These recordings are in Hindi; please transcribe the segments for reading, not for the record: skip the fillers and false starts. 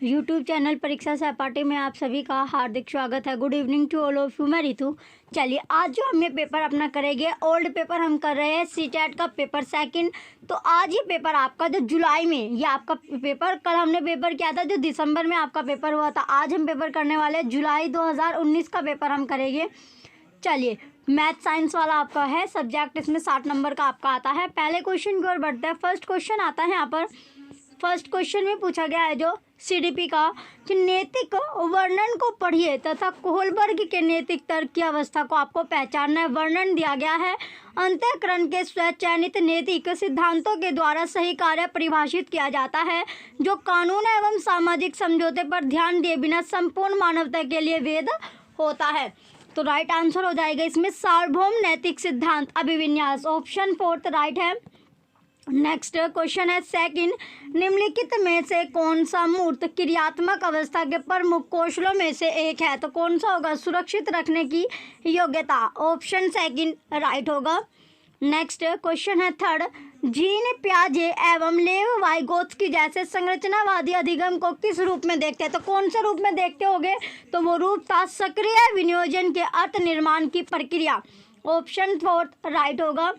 यूट्यूब चैनल परीक्षा सहपाठी में आप सभी का हार्दिक स्वागत है। Good evening to all of you. मैं रितु। चलिए आज जो हम ये पेपर अपना करेंगे, ओल्ड पेपर हम कर रहे हैं सीटेट का पेपर सेकंड। तो आज ये पेपर आपका जो जुलाई में, ये आपका पेपर कल हमने पेपर किया था जो दिसंबर में आपका पेपर हुआ था। आज हम पेपर करने वाले हैं जुलाई 2019 का पेपर हम करेंगे। चलिए मैथ साइंस वाला आपका है सब्जेक्ट, इसमें 60 नंबर का आपका आता है। पहले क्वेश्चन की ओर बढ़ते हैं। फर्स्ट क्वेश्चन आता है यहाँ पर। फर्स्ट क्वेश्चन में पूछा गया है जो सीडीपी का कि नैतिक वर्णन को पढ़िए तथा कोहलबर्ग के नैतिक तर्क की अवस्था को आपको पहचानना है। वर्णन दिया गया है। अंतःकरण के स्वचयनित नैतिक सिद्धांतों के द्वारा सही कार्य परिभाषित किया जाता है जो कानून एवं सामाजिक समझौते पर ध्यान दिए बिना संपूर्ण मानवता के लिए वैध होता है। तो राइट आंसर हो जाएगा इसमें सार्वभौम नैतिक सिद्धांत अभिविन्यास, ऑप्शन 4 राइट है। नेक्स्ट क्वेश्चन है सेकंड, निम्नलिखित में से कौन सा मूर्त क्रियात्मक अवस्था के प्रमुख कौशलों में से एक है? तो कौन सा होगा? सुरक्षित रखने की योग्यता, ऑप्शन सेकंड राइट होगा। नेक्स्ट क्वेश्चन है थर्ड, जीन पियाजे एवं लेव वाइगोत्स्की जैसे संरचनावादी अधिगम को किस रूप में देखते हैं? तो कौन से रूप में देखते होगे? तो वो रूप था सक्रिय विनियोजन के अर्थ निर्माण की प्रक्रिया, ऑप्शन 4 राइट होगा।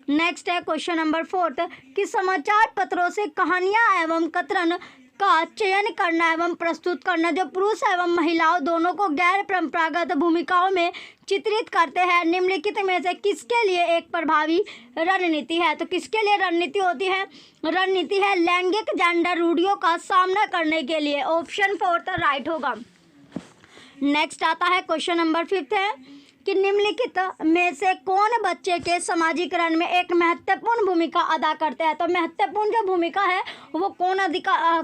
नेक्स्ट है क्वेश्चन नंबर 4 कि समाचार पत्रों से कहानियां एवं कतरन का चयन करना एवं प्रस्तुत करना जो पुरुष एवं महिलाओं दोनों को गैर परंपरागत भूमिकाओं में चित्रित करते हैं, निम्नलिखित में से किसके लिए एक प्रभावी रणनीति है? तो किसके लिए रणनीति होती है? रणनीति है लैंगिक जेंडर रूढ़ियों का सामना करने के लिए, ऑप्शन 4 राइट होगा। नेक्स्ट आता है क्वेश्चन नंबर 5 है कि निम्नलिखित में से कौन बच्चे के समाजीकरण में एक महत्वपूर्ण भूमिका अदा करते हैं? तो महत्वपूर्ण जो भूमिका है वो कौन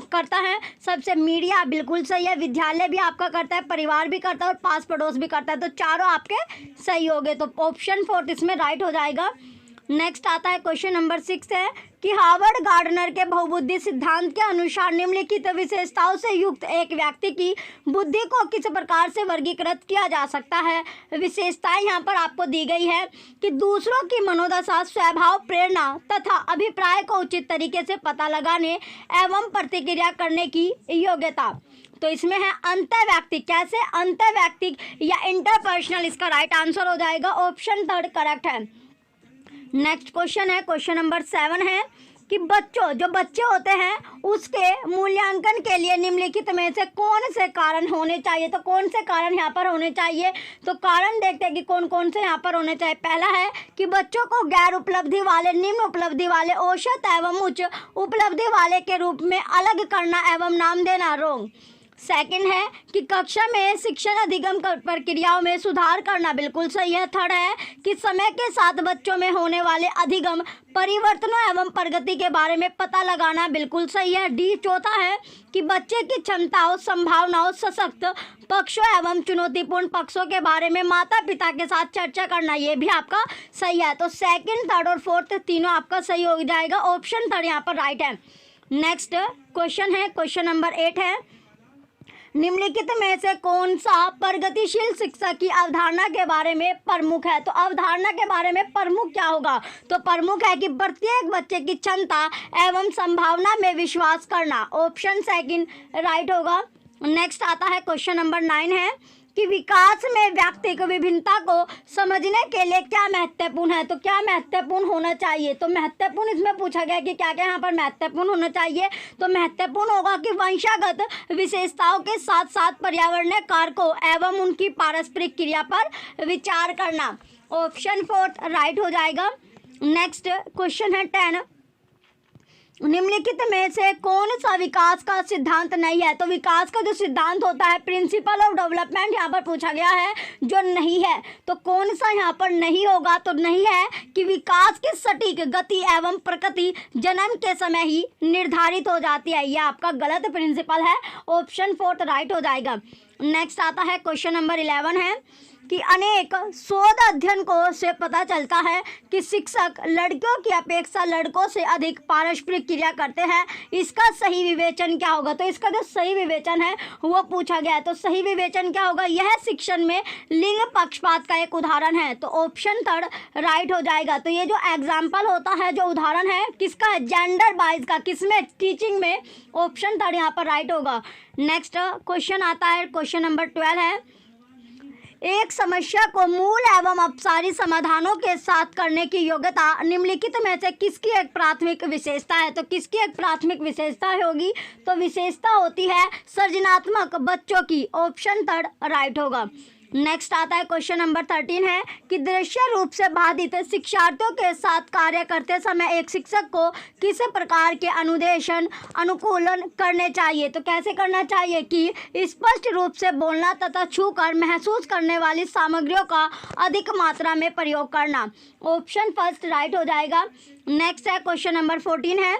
करता है? सबसे मीडिया बिल्कुल सही है, विद्यालय भी आपका करता है, परिवार भी करता है और पास पड़ोस भी करता है। तो चारों आपके सही हो गए, तो ऑप्शन 4 इसमें राइट हो जाएगा। नेक्स्ट आता है क्वेश्चन नंबर 6 है कि हार्वर्ड गार्डनर के बहुबुद्धि सिद्धांत के अनुसार निम्नलिखित विशेषताओं से युक्त एक व्यक्ति की बुद्धि को किस प्रकार से वर्गीकृत किया जा सकता है? विशेषताएं यहाँ पर आपको दी गई है कि दूसरों की मनोदशा, स्वभाव, प्रेरणा तथा अभिप्राय को उचित तरीके से पता लगाने एवं प्रतिक्रिया करने की योग्यता। तो इसमें है अंतर्वैयक्तिक, कैसे? अंतर्वैयक्तिक या इंटरपर्सनल, इसका राइट आंसर हो जाएगा, ऑप्शन 3 करेक्ट है। नेक्स्ट क्वेश्चन है क्वेश्चन नंबर 7 है कि जो बच्चे होते हैं उसके मूल्यांकन के लिए निम्नलिखित में से कौन से कारण होने चाहिए? तो कौन से कारण यहाँ पर होने चाहिए? तो कारण देखते हैं कि कौन कौन से यहाँ पर होने चाहिए। पहला है कि बच्चों को गैर उपलब्धि वाले, निम्न उपलब्धि वाले, औसत एवं उच्च उपलब्धि वाले के रूप में अलग करना एवं नाम देना, रॉन्ग। सेकंड है कि कक्षा में शिक्षण अधिगम प्रक्रियाओं में सुधार करना, बिल्कुल सही है। थर्ड है कि समय के साथ बच्चों में होने वाले अधिगम परिवर्तनों एवं प्रगति के बारे में पता लगाना, बिल्कुल सही है। डी चौथा है कि बच्चे की क्षमताओं, संभावनाओं, सशक्त पक्षों एवं चुनौतीपूर्ण पक्षों के बारे में माता पिता के साथ चर्चा करना, ये भी आपका सही है। तो सेकंड, थर्ड और फोर्थ तीनों आपका सही हो जाएगा, ऑप्शन 3 यहाँ पर राइट है। नेक्स्ट क्वेश्चन है क्वेश्चन नंबर 8 है, निम्नलिखित में से कौन सा प्रगतिशील शिक्षा की अवधारणा के बारे में प्रमुख है? तो अवधारणा के बारे में प्रमुख क्या होगा? तो प्रमुख है कि प्रत्येक बच्चे की क्षमता एवं संभावना में विश्वास करना, ऑप्शन सेकंड राइट होगा। नेक्स्ट आता है क्वेश्चन नंबर 9 है कि विकास में व्यक्तिगत विभिन्नता को समझने के लिए क्या महत्वपूर्ण है? तो क्या महत्वपूर्ण होना चाहिए? तो महत्वपूर्ण इसमें पूछा गया कि क्या क्या यहाँ पर महत्वपूर्ण होना चाहिए। तो महत्वपूर्ण होगा कि वंशागत विशेषताओं के साथ साथ पर्यावरणीय कारकों एवं उनकी पारस्परिक क्रिया पर विचार करना, ऑप्शन 4 राइट हो जाएगा। नेक्स्ट क्वेश्चन है 10, निम्नलिखित में से कौन सा विकास का सिद्धांत नहीं है? तो विकास का जो सिद्धांत होता है, प्रिंसिपल ऑफ डेवलपमेंट, यहाँ पर पूछा गया है जो नहीं है। तो कौन सा यहाँ पर नहीं होगा? तो नहीं है कि विकास की सटीक गति एवं प्रकृति जन्म के समय ही निर्धारित हो जाती है, यह आपका गलत प्रिंसिपल है, ऑप्शन 4 राइट हो जाएगा। नेक्स्ट आता है क्वेश्चन नंबर 11 है कि अनेक शोध अध्ययनों से पता चलता है कि शिक्षक लड़कियों की अपेक्षा लड़कों से अधिक पारस्परिक क्रिया करते हैं। इसका सही विवेचन क्या होगा? तो इसका जो सही विवेचन है वो पूछा गया है। तो सही विवेचन क्या होगा? यह शिक्षण में लिंग पक्षपात का एक उदाहरण है। तो ऑप्शन थर्ड राइट हो जाएगा। तो ये जो एग्जाम्पल होता है, जो उदाहरण है, किसका है? जेंडर बाइज का। किसमें? टीचिंग में। ऑप्शन थर्ड यहाँ पर राइट होगा। नेक्स्ट क्वेश्चन आता है, क्वेश्चन नंबर 12 है, एक समस्या को मूल एवं अपसारी समाधानों के साथ करने की योग्यता निम्नलिखित में से किसकी एक प्राथमिक विशेषता है? तो किसकी एक प्राथमिक विशेषता होगी? तो विशेषता होती है सृजनात्मक बच्चों की। ऑप्शन थर्ड राइट होगा। नेक्स्ट आता है क्वेश्चन नंबर 13 है कि दृश्य रूप से बाधित शिक्षार्थियों के साथ कार्य करते समय एक शिक्षक को किस प्रकार के अनुदेशन अनुकूलन करने चाहिए? तो कैसे करना चाहिए? कि स्पष्ट रूप से बोलना तथा छूकर महसूस करने वाली सामग्रियों का अधिक मात्रा में प्रयोग करना। ऑप्शन फर्स्ट राइट हो जाएगा। नेक्स्ट है क्वेश्चन नंबर 14 है,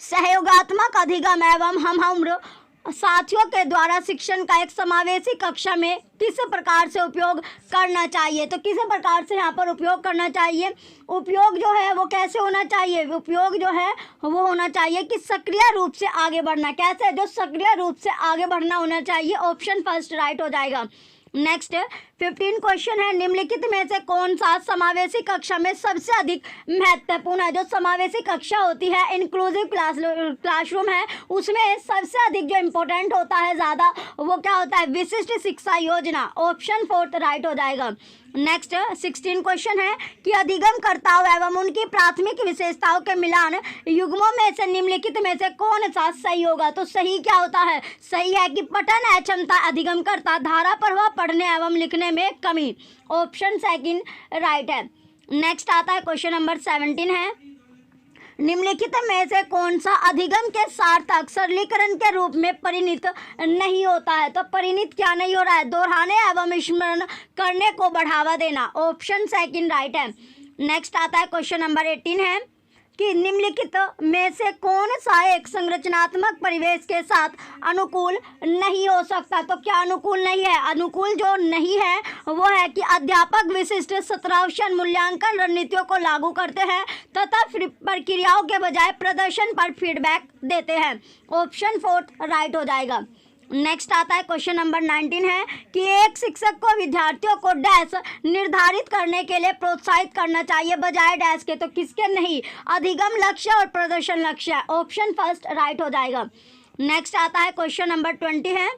सहयोगात्मक अधिगम एवं हम उम्र साथियों के द्वारा शिक्षण का एक समावेशी कक्षा में किस प्रकार से उपयोग करना चाहिए? तो किस प्रकार से यहाँ पर उपयोग करना चाहिए? उपयोग जो है वो कैसे होना चाहिए? उपयोग जो है वो होना चाहिए कि सक्रिय रूप से आगे बढ़ना। कैसे? जो सक्रिय रूप से आगे बढ़ना होना चाहिए। ऑप्शन फर्स्ट राइट हो जाएगा। नेक्स्ट 15 क्वेश्चन है, निम्नलिखित में से कौन सा समावेशी कक्षा में सबसे अधिक महत्वपूर्ण है? जो समावेशी कक्षा होती है, इंक्लूसिव क्लासरूम है, उसमें सबसे अधिक जो इम्पोर्टेंट होता है ज़्यादा, वो क्या होता है? विशिष्ट शिक्षा योजना। ऑप्शन फोर्थ राइट हो जाएगा। नेक्स्ट 16 क्वेश्चन है कि अधिगमकर्ताओं एवं उनकी प्राथमिक विशेषताओं के मिलान युग्मों में से निम्नलिखित में से कौन सा सही होगा? तो सही क्या होता है? सही है कि पठन अक्षमता, अधिगमकर्ता, धारा प्रवाह, पढ़ने एवं लिखने में कमी। ऑप्शन सेकंड राइट है। नेक्स्ट आता है क्वेश्चन नंबर 17 है, निम्नलिखित में से कौन सा अधिगम के सार्थक सरलीकरण के रूप में परिणित नहीं होता है? तो परिणित क्या नहीं हो रहा है? दोहराने एवं स्मरण करने को बढ़ावा देना। ऑप्शन सेकंड राइट है। नेक्स्ट आता है क्वेश्चन नंबर 18 है कि निम्नलिखित में से कौन सा एक संरचनात्मक परिवेश के साथ अनुकूल नहीं हो सकता? तो क्या अनुकूल नहीं है? अनुकूल जो नहीं है वो है कि अध्यापक विशिष्ट सत्रावसान मूल्यांकन रणनीतियों को लागू करते हैं तथा प्रक्रियाओं के बजाय प्रदर्शन पर फीडबैक देते हैं। ऑप्शन फोर्थ राइट हो जाएगा। नेक्स्ट आता है क्वेश्चन नंबर 19 है कि एक शिक्षक को विद्यार्थियों को डैश निर्धारित करने के लिए प्रोत्साहित करना चाहिए बजाय डैश के। तो किसके नहीं? अधिगम लक्ष्य और प्रदर्शन लक्ष्य। ऑप्शन फर्स्ट राइट हो जाएगा। नेक्स्ट आता है क्वेश्चन नंबर 20 है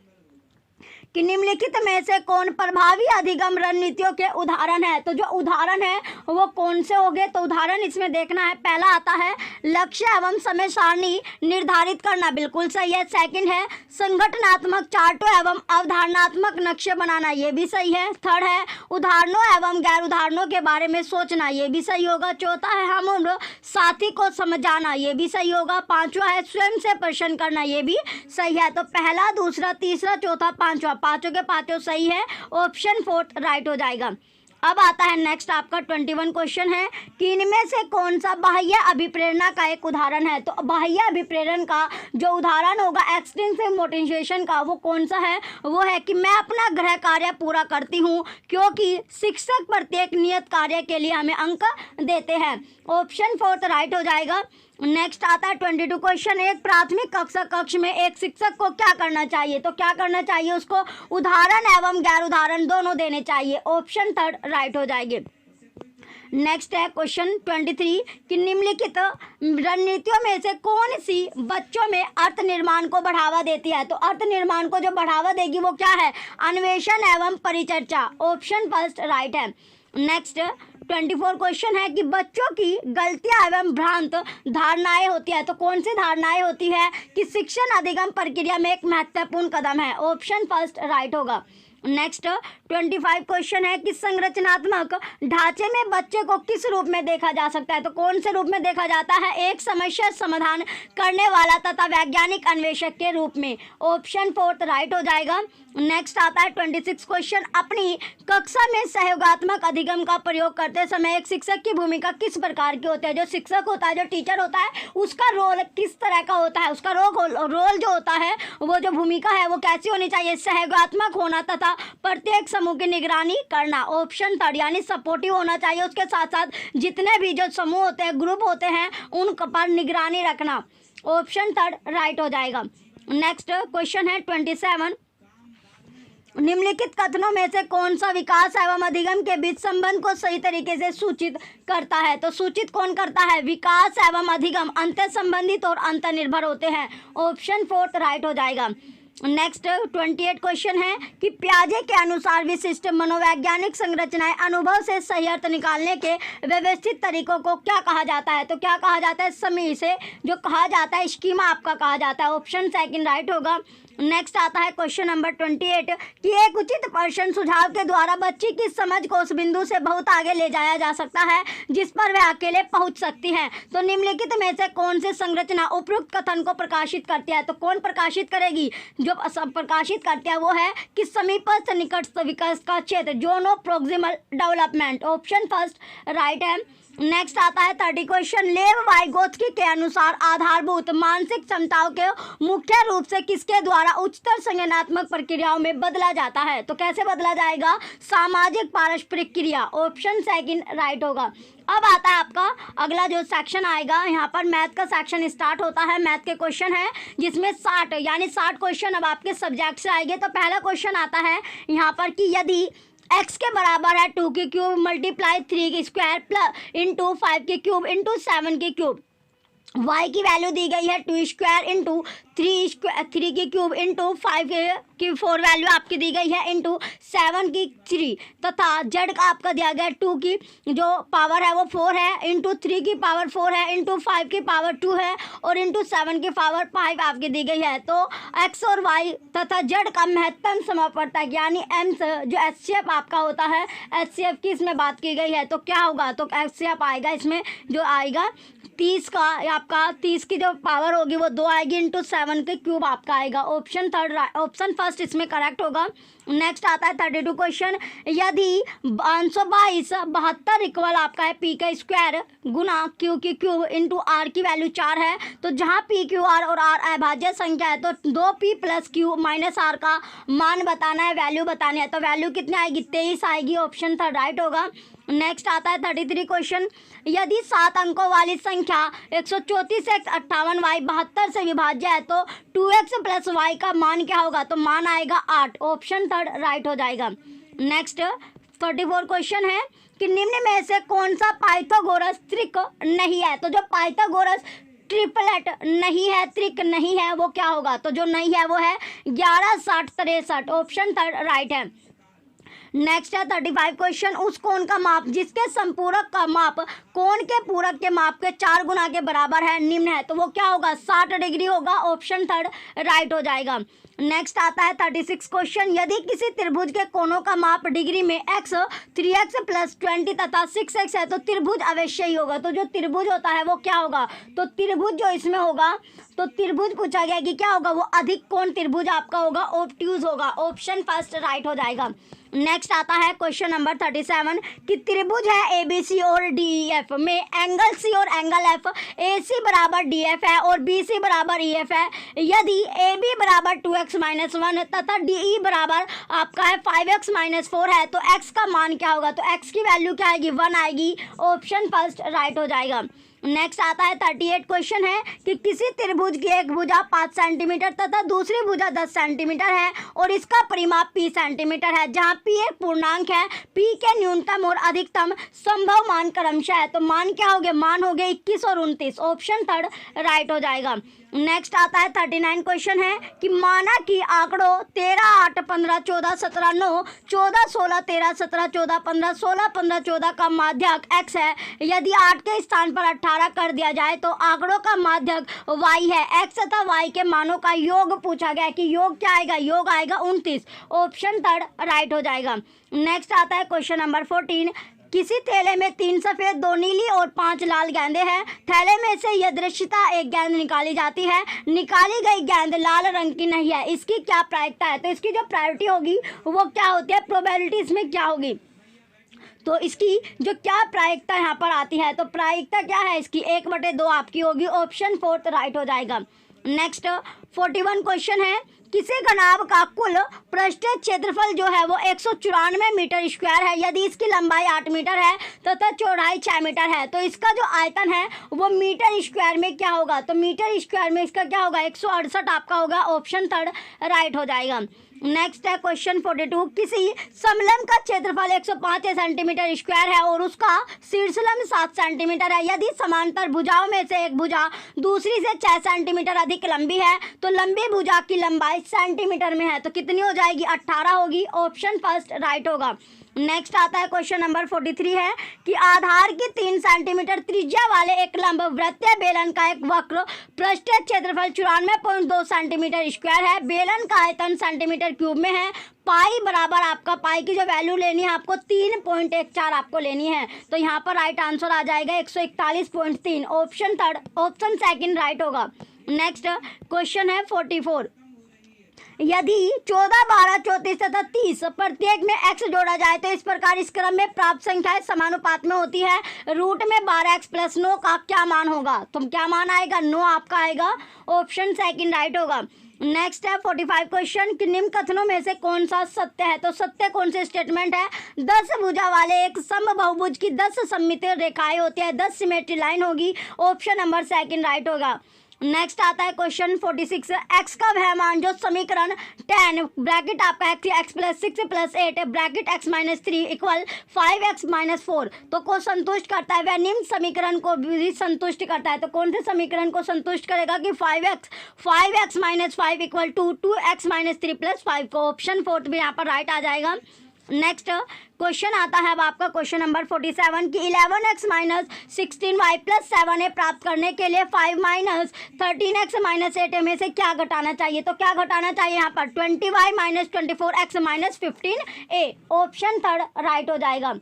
कि निम्नलिखित में से कौन प्रभावी अधिगम रणनीतियों के उदाहरण है? तो जो उदाहरण है वो कौन से होंगे? तो उदाहरण इसमें देखना है। पहला आता है लक्ष्य एवं समय सारणी निर्धारित करना, बिल्कुल सही है। सेकंड है संगठनात्मक चार्टों एवं अवधारणात्मक नक्शे बनाना, ये भी सही है। थर्ड है उदाहरणों एवं गैर उदाहरणों के बारे में सोचना, ये भी सही होगा। चौथा है हम उम्र साथी को समझाना, ये भी सही होगा। पांचवा है स्वयं से प्रश्न करना, ये भी सही है। तो पहला, दूसरा, तीसरा, चौथा, पांचवा, पांचों के पांचों सही है। ऑप्शन फोर्थ राइट हो जाएगा। अब आता है नेक्स्ट आपका 21 क्वेश्चन है कि इनमें से कौन सा बाह्य अभिप्रेरणा का एक उदाहरण है? तो बाह्य अभिप्रेरण का जो उदाहरण होगा एक्सटेंसिव मोटिवेशन का, वो कौन सा है? वो है कि मैं अपना गृह कार्य पूरा करती हूँ क्योंकि शिक्षक प्रत्येक नियत कार्य के लिए हमें अंक देते हैं। ऑप्शन फोर्थ राइट हो जाएगा। नेक्स्ट आता है 22 क्वेश्चन, एक प्राथमिक कक्ष में एक शिक्षक को क्या करना चाहिए? तो क्या करना चाहिए? उसको उदाहरण एवं गैर उदाहरण दोनों देने चाहिए। ऑप्शन थर्ड राइट हो जाएंगे। नेक्स्ट है क्वेश्चन 23 कि निम्नलिखित रणनीतियों में से कौन सी बच्चों में अर्थ निर्माण को बढ़ावा देती है? तो अर्थ निर्माण को जो बढ़ावा देगी वो क्या है? अन्वेषण एवं परिचर्चा। ऑप्शन फर्स्ट राइट है। नेक्स्ट 24 क्वेश्चन है कि बच्चों की गलतियां एवं भ्रांत धारणाएं होती है। तो कौन सी धारणाएं होती है? कि शिक्षण अधिगम प्रक्रिया में एक महत्वपूर्ण कदम है। ऑप्शन फर्स्ट राइट होगा। नेक्स्ट 25 क्वेश्चन है कि संरचनात्मक ढांचे में बच्चे को किस रूप में देखा जा सकता है? तो कौन से रूप में देखा जाता है? एक समस्या समाधान करने वाला तथा वैज्ञानिक अन्वेषक के रूप में। ऑप्शन फोर्थ राइट हो जाएगा। नेक्स्ट आता है 26 क्वेश्चन, अपनी कक्षा में सहयोगात्मक अधिगम का प्रयोग करते समय एक शिक्षक की भूमिका किस प्रकार की होती है? जो शिक्षक होता है, जो टीचर होता है, उसका रोल किस तरह का होता है? उसका रोल जो होता है, वो जो भूमिका है वो कैसी होनी चाहिए? सहयोगात्मक होना तथा हमेशा प्रत्येक समूह की निगरानी करना। ऑप्शन थर्ड यानी सपोर्टिव होना चाहिए, उसके साथ साथ जितने भी जो समूह होते हैं, ग्रुप होते हैं, उन पर निगरानी रखना। ऑप्शन थर्ड राइट हो जाएगा। नेक्स्ट क्वेश्चन है 27, निम्नलिखित कथनों में से कौन सा विकास एवं अधिगम के बीच संबंध को सही तरीके से सूचित करता है? तो सूचित कौन करता है? विकास एवं अधिगम अंतर संबंधित और अंतर निर्भर होते हैं। ऑप्शन फोर्थ राइट हो जाएगा। नेक्स्ट 28 क्वेश्चन है कि पियाजे के अनुसार विशिष्ट मनोवैज्ञानिक संरचनाएं अनुभव से सही अर्थ निकालने के व्यवस्थित तरीकों को क्या कहा जाता है? तो क्या कहा जाता है? समी से जो कहा जाता है स्कीमा आपका कहा जाता है। ऑप्शन सेकंड राइट होगा। नेक्स्ट आता है क्वेश्चन नंबर 28 कि एक उचित प्रश्न सुझाव के द्वारा बच्ची की समझ को उस बिंदु से बहुत आगे ले जाया जा सकता है जिस पर वह अकेले पहुंच सकती है। तो निम्नलिखित में से कौन सी संरचना उपयुक्त कथन को प्रकाशित करती है? तो कौन प्रकाशित करेगी? जो प्रकाशित करती है वो है कि समीपस्थ निकटस्थ विकास का क्षेत्र, zone of proximal development. Option first right है। नेक्स्ट आता है 30 क्वेश्चन, लेव वाइगोत्स्की के अनुसार आधारभूत मानसिक क्षमताओं के मुख्य रूप से किसके द्वारा उच्चतर संज्ञानात्मक प्रक्रियाओं में बदला जाता है? तो कैसे बदला जाएगा? सामाजिक पारस्परिक क्रिया। ऑप्शन सेकंड राइट होगा। अब आता है आपका अगला जो सेक्शन आएगा, यहाँ पर मैथ का सेक्शन स्टार्ट होता है। मैथ के क्वेश्चन है जिसमें 60 क्वेश्चन अब आपके सब्जेक्ट से आएंगे। तो पहला क्वेश्चन आता है यहाँ पर कि यदि x के बराबर है 2 की क्यूब मल्टीप्लाई 3 की स्क्वायर प्लस इंटू 5 की क्यूब इंटू 7 की क्यूब, y की वैल्यू दी गई है 2 स्क्वायर इंटू 3 की क्यूब इंटू 5 की 4 वैल्यू आपकी दी गई है इंटू 7 की 3, तथा z का आपका दिया गया 2 की जो पावर है वो 4 है इंटू 3 की पावर 4 है इंटू 5 की पावर 2 है और इंटू 7 की पावर 5 आपकी दी गई है। तो x और y तथा z का महत्तम समापवर्तक यानी m जो HCF आपका होता है, HCF की इसमें बात की गई है। तो क्या होगा? तो HCF आएगा इसमें जो आएगा 30 का आपका 30 की जो पावर होगी वो 2 आएगी इंटू 7 के क्यूब आपका आएगा। ऑप्शन फर्स्ट इसमें करेक्ट होगा। नेक्स्ट आता है 32 क्वेश्चन, यदि 522 72 इक्वल आपका है पी का स्क्वायर गुना क्यू की क्यूब इंटू आर की वैल्यू 4 है, तो जहाँ पी क्यू आर और आर अभाज्य संख्या है तो 2p plus Q minus are का मान बताना है, वैल्यू बतानी है। तो वैल्यू कितनी आएगी? 23 आएगी। ऑप्शन थर्ड राइट होगा। नेक्स्ट आता है 33 क्वेश्चन, यदि 7 अंकों वाली संख्या 134x 58y 72 से विभाज्य है तो 2x प्लस y का मान क्या होगा? तो मान आएगा 8। ऑप्शन थर्ड राइट हो जाएगा। नेक्स्ट 34 क्वेश्चन है कि निम्न में से कौन सा पाइथागोरस त्रिक नहीं है? तो जो पाइथागोरस ट्रिपलेट नहीं है, त्रिक नहीं है, वो क्या होगा? तो जो नहीं है वो है 11 60 63। ऑप्शन थर्ड राइट है। नेक्स्ट है 35 क्वेश्चन, उस कोण का माप जिसके संपूरक का माप कोण के पूरक के माप के 4 गुना के बराबर है निम्न है, तो वो क्या होगा? 60 डिग्री होगा। ऑप्शन थर्ड राइट हो जाएगा। नेक्स्ट आता है 36 क्वेश्चन, यदि किसी त्रिभुज के कोणों का माप डिग्री में x 3x प्लस 20 तथा 6x है तो त्रिभुज अवश्य ही होगा। तो जो त्रिभुज होता है वो क्या होगा? तो त्रिभुज जो इसमें होगा, तो त्रिभुज पूछा गया कि क्या होगा? वो अधिक कोण त्रिभुज आपका होगा, ऑब्ट्यूज होगा। ऑप्शन फर्स्ट राइट हो जाएगा। नेक्स्ट आता है क्वेश्चन नंबर 37 कि त्रिभुज है ABC और DEF में एंगल C और एंगल F AC बराबर DF है और BC बराबर EF है। यदि AB बराबर 2x-1 तथा DE बराबर आपका है 5x-4 है तो x का मान क्या होगा? तो x की वैल्यू क्या आएगी? 1 आएगी। ऑप्शन फर्स्ट राइट हो जाएगा। नेक्स्ट आता है 38 क्वेश्चन है कि किसी त्रिभुज की एक भुजा 5 सेंटीमीटर तथा दूसरी भुजा 10 सेंटीमीटर है और इसका परिमाप p सेंटीमीटर है, जहां p एक पूर्णांक है, p के न्यूनतम और अधिकतम संभव मान क्रमशः है। तो मान क्या हो गए? मान हो गए 21 और 29। ऑप्शन थर्ड राइट हो जाएगा। नेक्स्ट आता है 39 क्वेश्चन है कि माना कि आंकड़ों 13 8 15 14 17 9 14 16 13 17 14 15 16 15 14 का माध्यक x है। यदि 8 के स्थान पर 18 कर दिया जाए तो आंकड़ों का माध्यक y है। x तथा y के मानों का योग पूछा गया कि योग क्या आएगा? योग आएगा 29। ऑप्शन थर्ड राइट हो जाएगा। नेक्स्ट आता है क्वेश्चन नंबर 14, किसी थैले में 3 सफेद 2 नीली और 5 लाल गेंदें हैं। थैले में से यदृच्छिता एक गेंद निकाली जाती है। निकाली गई गेंद लाल रंग की नहीं है, इसकी क्या प्रायिकता है? तो इसकी जो प्रायोरिटी होगी वो क्या होती है? प्रोबेबिलिटी इसमें क्या होगी? तो इसकी जो क्या प्रायिकता यहाँ पर आती है, तो प्रायिकता क्या है इसकी? 1/2 आपकी होगी। ऑप्शन फोर्थ राइट हो जाएगा। नेक्स्ट 41 क्वेश्चन है किसी घनाभ का कुल पृष्ठीय क्षेत्रफल जो है वो 194 मीटर स्क्वायर है यदि इसकी लंबाई 8 मीटर है तथा चौड़ाई 6 मीटर है। तो इसका जो आयतन है वो मीटर स्क्वायर में क्या होगा, तो मीटर स्क्वायर में इसका क्या होगा 168 आपका होगा, ऑप्शन थर्ड राइट हो जाएगा। नेक्स्ट है क्वेश्चन 42, किसी समलंब का क्षेत्रफल 105 सेंटीमीटर स्क्वायर है और उसका शीर्षलंब 7 सेंटीमीटर है। यदि समांतर भुजाओं में से एक भुजा दूसरी से 6 सेंटीमीटर अधिक लंबी है तो लंबी भुजा की लंबाई सेंटीमीटर में है, तो कितनी हो जाएगी 18 होगी, ऑप्शन फर्स्ट राइट होगा। नेक्स्ट आता है क्वेश्चन नंबर 43 है कि आधार की 3 सेंटीमीटर त्रिज्या वाले एक लंब वृत्तीय बेलन का एक वक्र पृष्ठीय क्षेत्रफल 94.2 सेंटीमीटर स्क्वायर है। बेलन का आयतन सेंटीमीटर क्यूब में है। पाई बराबर आपका, पाई की जो वैल्यू लेनी है आपको 3.14 आपको लेनी है, तो यहाँ पर राइट आंसर आ जाएगा 141.3, option third, option second right होगा। नेक्स्ट क्वेश्चन है 44, यदि 14, 12, 34 तथा 30 प्रत्येक में x जोड़ा जाए तो इस प्रकार इस क्रम में प्राप्त संख्याएं समानुपात में होती है। रूट में 12x प्लस 9 का क्या मान होगा, तो क्या मान आएगा 9 आपका आएगा, ऑप्शन सेकंड राइट होगा। नेक्स्ट है 45 क्वेश्चन कि निम्न कथनों में से कौन सा सत्य है, तो सत्य कौन से स्टेटमेंट है, 10 भुजा वाले एक समबाहुभुज की 10 सममितीय रेखाएं होती है, 10 सिमेट्री लाइन होगी, ऑप्शन नंबर सेकंड राइट होगा। नेक्स्ट आता है क्वेश्चन 46, x का वह मान जो समीकरण 10 ब्रैकेट आपका x plus 6 plus 8 bracket x minus 3 equal 5x minus 4 तो को संतुष्ट करता है, वह निम्न समीकरण को भी संतुष्ट करता है। तो कौन से समीकरण को संतुष्ट करेगा कि 5x minus 5 equal to 2x minus 3 plus 5 को, ऑप्शन फोर्थ भी यहाँ पर राइट आ जाएगा। नेक्स्ट क्वेश्चन आता है अब आपका क्वेश्चन नंबर 47 कि 11x minus 16y plus 7a प्राप्त करने के लिए 5 माइनस 13x माइनस 8a में से क्या घटाना चाहिए, तो क्या घटाना चाहिए यहाँ पर 20y minus 24x minus 15a, option third right हो जाएगा।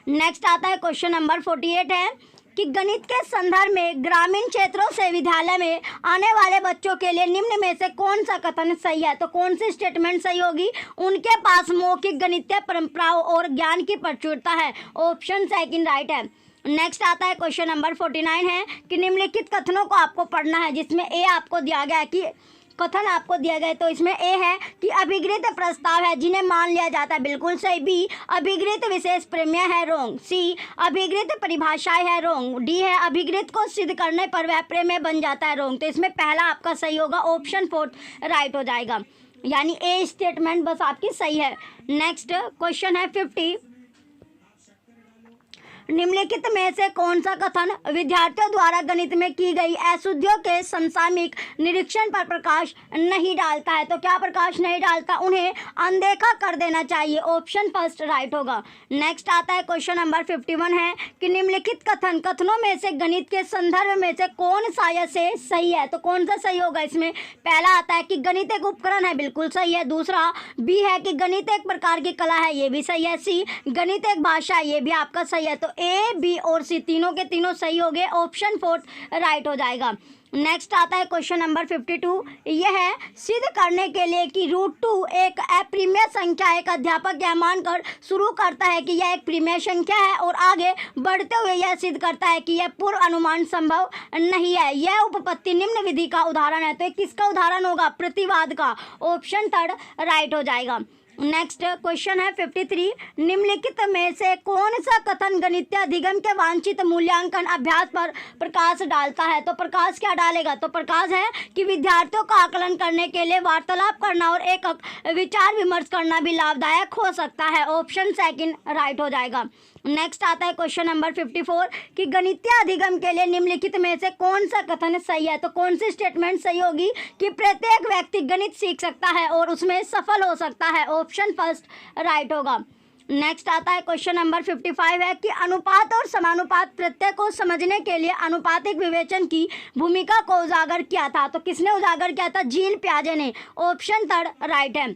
नेक्स्ट आता है क्वेश्चन नंबर 48 है कि गणित के संदर्भ में ग्रामीण क्षेत्रों से विद्यालय में आने वाले बच्चों के लिए निम्न में से कौन सा कथन सही है, तो कौन सी स्टेटमेंट सही होगी, उनके पास मौखिक गणितीय परंपराओं और ज्ञान की प्रचुरता है, ऑप्शन सेकंड राइट है। नेक्स्ट आता है क्वेश्चन नंबर 49 है कि निम्नलिखित कथनों को आपको पढ़ना है, जिसमें ए आपको दिया गया है कि कथन आपको दिया गया है, तो इसमें ए है कि अभिगृहित प्रस्ताव है जिन्हें मान लिया जाता है, बिल्कुल सही। बी अभिगृहित विशेष प्रमेय है, रोंग। सी अभिगृहित परिभाषाएं है, रोंग। डी है अभिगृहित को सिद्ध करने पर वह प्रमेय बन जाता है, रोंग। तो इसमें पहला आपका सही होगा, ऑप्शन फोर्थ राइट हो जाएगा, यानी ए स्टेटमेंट बस आपकी सही है। नेक्स्ट क्वेश्चन है 50, निम्नलिखित में से कौन सा कथन विद्यार्थियों द्वारा गणित में की गई अशुद्धियों के समसामयिक निरीक्षण पर प्रकाश नहीं डालता है, तो क्या प्रकाश नहीं डालता, उन्हें अनदेखा कर देना चाहिए, ऑप्शन फर्स्ट राइट होगा। नेक्स्ट आता है क्वेश्चन नंबर 51 है कि निम्नलिखित कथनों में से गणित के संदर्भ में से कौन सा से सही है, तो कौन सा सही होगा, इसमें पहला आता है कि गणित एक उपकरण है, बिल्कुल सही है। दूसरा बी है कि गणित एक प्रकार की कला है, ये भी सही है। सी गणित एक भाषा है, ये भी आपका सही है। तो ए, बी और सी तीनों के तीनों सही हो गए, ऑप्शन फोर्थ राइट हो जाएगा। नेक्स्ट आता है क्वेश्चन नंबर 52, यह है सिद्ध करने के लिए कि √2 एक अप्रिमेय संख्या, एक अध्यापक यह मानकर शुरू करता है कि यह एक प्रिमेय संख्या है और आगे बढ़ते हुए यह सिद्ध करता है कि यह पूर्व अनुमान संभव नहीं है। यह उपपत्ति निम्न विधि का उदाहरण है, तो ये किसका उदाहरण होगा, प्रतिवाद का, ऑप्शन थर्ड राइट हो जाएगा। नेक्स्ट क्वेश्चन है 53, निम्नलिखित में से कौन सा कथन गणितीय अधिगम के वांछित मूल्यांकन अभ्यास पर प्रकाश डालता है, तो प्रकाश क्या डालेगा, तो प्रकाश है कि विद्यार्थियों का आकलन करने के लिए वार्तालाप करना और एक विचार विमर्श करना भी लाभदायक हो सकता है, ऑप्शन सेकंड राइट हो जाएगा। नेक्स्ट आता है क्वेश्चन नंबर 54 कि गणितीय अधिगम के लिए निम्नलिखित में से कौन सा कथन सही है, तो कौन सी स्टेटमेंट सही होगी कि प्रत्येक व्यक्ति गणित सीख सकता है और उसमें सफल हो सकता है, ऑप्शन फर्स्ट राइट होगा। नेक्स्ट आता है क्वेश्चन नंबर 55 है कि अनुपात और समानुपात प्रत्यय को समझने के लिए अनुपातिक विवेचन की भूमिका को उजागर किया था, तो किसने उजागर किया था, जील पियाजे ने, ऑप्शन थर्ड राइट है।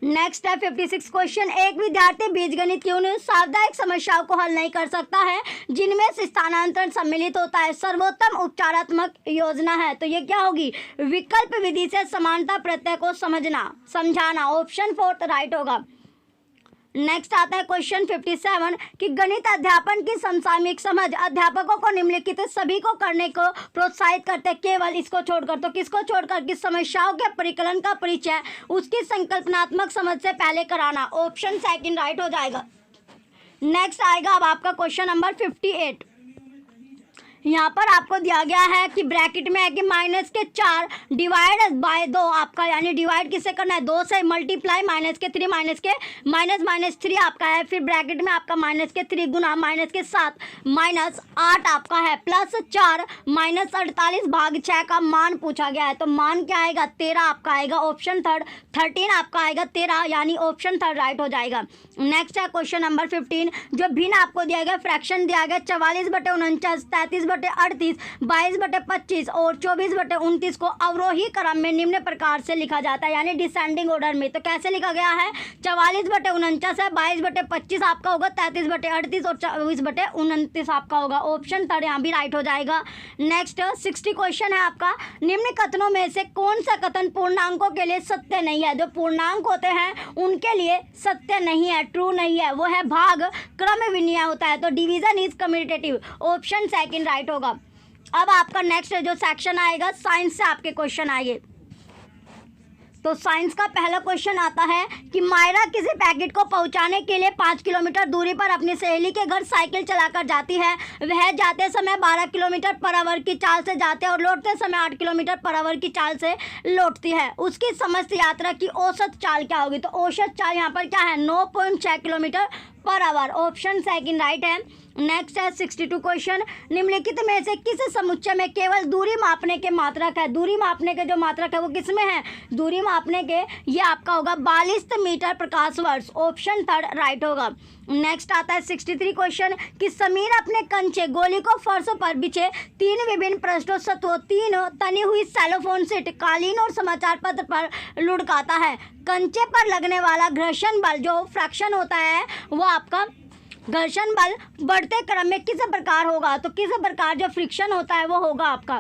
नेक्स्ट है 56 क्वेश्चन, एक विद्यार्थी बीजगणित की उन सावधानिक समस्याओं को हल नहीं कर सकता है जिनमें से स्थानांतरण सम्मिलित होता है, सर्वोत्तम उपचारात्मक योजना है, तो ये क्या होगी, विकल्प विधि से समानता प्रत्यय को समझाना, ऑप्शन फोर्थ राइट होगा। नेक्स्ट आता है क्वेश्चन 57 कि गणित अध्यापन की समसामयिक समझ अध्यापकों को निम्नलिखित सभी को करने को प्रोत्साहित करते हैं, केवल इसको छोड़कर। तो किसको छोड़कर? कि समस्याओं के परिकलन का परिचय उसकी संकल्पनात्मक समझ से पहले कराना। ऑप्शन सेकंड राइट हो जाएगा। नेक्स्ट आएगा अब आपका क्वेश्चन नंबर 58। यहाँ पर आपको दिया गया है कि ब्रैकेट में है कि माइनस के 4 डिवाइड बाय 2 आपका, यानी डिवाइड किससे करना है? 2 से मल्टीप्लाई माइनस के 3 माइनस के माइनस 3 आपका है, फिर ब्रैकेट में आपका माइनस के 3 गुना माइनस के 7 माइनस 8 आपका है, प्लस 4 माइनस 48 भाग 6 का मान पूछा गया है। तो मान क्या आएगा? 13 आपका आएगा। ऑप्शन थर्ड 13 आपका आएगा 13, यानी ऑप्शन थर्ड राइट हो जाएगा। नेक्स्ट है क्वेश्चन नंबर 15 जो भिन्न आपको दिया गया फ्रैक्शन दिया गया 44/49, 33/38, 22/25 और 24/29 को अवरोही क्रम में निम्न प्रकार से लिखा जाता है, यानी डिसेंडिंग ऑर्डर में। तो कैसे लिखा गया है? 44/49 है, 22/25 आपका होगा, 33/38 और 24/29 आपका होगा। ऑप्शन थर्ड यहाँ भी राइट हो जाएगा। नेक्स्ट 60 क्वेश्चन है आपका, निम्न कथनों में से कौन सा कथन पूर्णांकों के लिए सत्य नहीं है? जो पूर्णांक होते हैं उनके लिए सत्य नहीं है, ट्रू नहीं है, वो है भाग क्रम विनिमय होता है। तो division is commutative. Option second right होगा। अब आपका नेक्स्ट जो सेक्शन आएगा साइंस से आपके क्वेश्चन आएंगे। तो साइंस का पहला क्वेश्चन आता है कि मायरा किसी पैकेट को पहुंचाने के लिए 5 किलोमीटर दूरी पर अपनी सहेली के घर साइकिल चलाकर जाती है। वह जाते समय 12 किलोमीटर पर आवर की चाल से जाते हैं और लौटते समय 8 किलोमीटर पर आवर की चाल से लौटती है। उसकी समस्त यात्रा की औसत चाल क्या होगी? तो औसत चाल यहाँ पर क्या है? 9.6 kilometre per hour. Option second right है। नेक्स्ट है 62 क्वेश्चन, निम्नलिखित में से किस समुच्चय में केवल दूरी मापने के मात्रक है? दूरी मापने के जो मात्रक है वो किस में है? दूरी मापने के ये आपका होगा 42 मीटर प्रकाश वर्ष। ऑप्शन थर्ड राइट होगा। नेक्स्ट आता है 63 क्वेश्चन कि समीर अपने कंचे गोली को फर्श पर बिछे 3 विभिन्न पृष्ठों सत्वों 3 तनी हुई सेलोफोन सीट कालीन और समाचार पत्र पर लुढ़काता है। कंचे पर लगने वाला घर्षण बल जो फ्रैक्शन होता है वो आपका घर्षण बल बढ़ते क्रम में किस प्रकार होगा? तो किस प्रकार जो फ्रिक्शन होता है वो होगा आपका।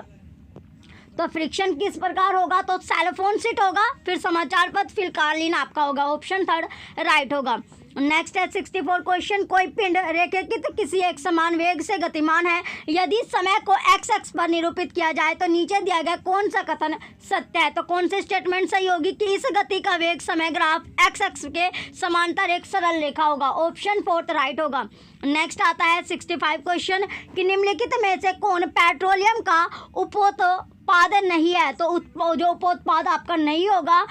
तो फ्रिक्शन किस प्रकार होगा? तो सेलोफोन सीट होगा, फिर समाचार पत्र, फिर कालीन आपका होगा। ऑप्शन थर्ड राइट होगा। नेक्स्ट है 64 क्वेश्चन, कोई पिंड रेखांकित किसी एक समान वेग से गतिमान है, यदि समय को एक्स एक्स पर निरूपित किया जाए तो नीचे दिया गया कौन सा कथन सत्य है? तो कौन से स्टेटमेंट सही होगी कि इस गति का वेग समय ग्राफ एक्स एक्स के समांतर एक सरल रेखा होगा। ऑप्शन फोर्थ राइट होगा। नेक्स्ट आता है 65 क्वेश्चन कि निम्नलिखित में से कौन पेट्रोलियम का उपोत्पाद नहीं है? तो जो उपोत्पाद आपका नहीं होगा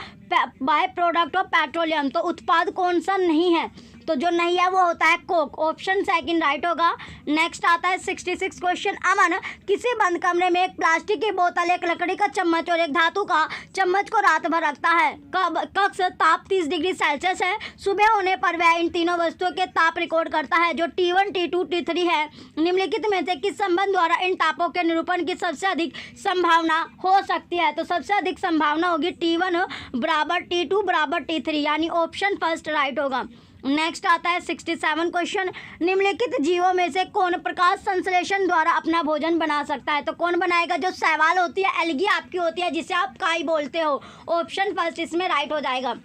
बाय प्रोडक्ट ऑफ पेट्रोलियम, तो उत्पाद कौन सा नहीं है? तो जो नहीं है वो होता है कोक। ऑप्शन सेकंड राइट होगा। नेक्स्ट आता है 66 क्वेश्चन, अमन किसी बंद कमरे में एक प्लास्टिक की बोतल, एक लकड़ी का चम्मच और एक धातु का चम्मच को रात भर रखता है। कक्ष ताप 30 डिग्री सेल्सियस है। सुबह होने पर वह इन तीनों वस्तुओं के ताप रिकॉर्ड करता है जो T1 T2 T3 है। निम्नलिखित में से किस संबंध द्वारा इन तापों के निरूपण की सबसे अधिक संभावना हो सकती है? तो सबसे अधिक संभावना होगी T1 बराबर T2 बराबर T3, यानी ऑप्शन फर्स्ट राइट होगा। नेक्स्ट आता है 67 क्वेश्चन, निम्नलिखित जीवों में से कौन प्रकाश संश्लेषण द्वारा अपना भोजन बना सकता है? तो कौन बनाएगा? जो शैवाल होती है, एल्गी आपकी होती है जिसे आप काई बोलते हो। ऑप्शन फर्स्ट इसमें राइट हो जाएगा।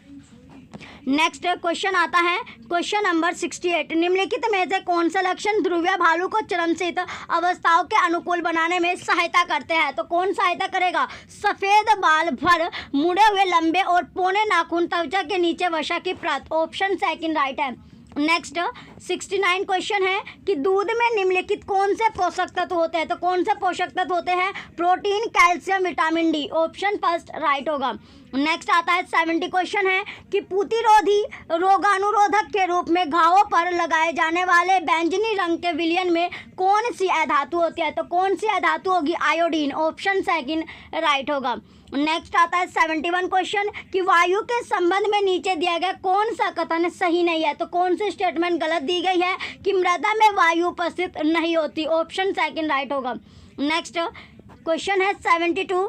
नेक्स्ट क्वेश्चन आता है क्वेश्चन नंबर 68, निम्नलिखित में से कौन सा लक्षण ध्रुवीय भालू को चरमशीत अवस्थाओं के अनुकूल बनाने में सहायता करते हैं? तो कौन सहायता करेगा? सफेद बाल भर मुड़े हुए लंबे और पौने नाखून त्वचा के नीचे वसा की परत। ऑप्शन सेकंड राइट है। नेक्स्ट 69 क्वेश्चन है कि दूध में निम्नलिखित कौन से पोषक तत्व होते हैं? तो कौन से पोषक तत्व होते हैं? Protein, calcium, vitamin D. Option first right होगा। नेक्स्ट आता है 70 क्वेश्चन है कि प्रतिरोधी रोगानुरोधक के रूप में घावों पर लगाए जाने वाले बैंगनी रंग के विलयन में कौन सी अधातु होती है? तो कौन सी अधातु होगी? आयोडीन। ऑप्शन सेकंड राइट होगा। नेक्स्ट आता है 71 क्वेश्चन कि वायु के संबंध में नीचे दिया गया कौन सा कथन सही नहीं है? तो कौन सी स्टेटमेंट गलत दी गई है कि मृदा में वायु उपस्थित नहीं होती? ऑप्शन सेकंड राइट होगा। नेक्स्ट क्वेश्चन है 72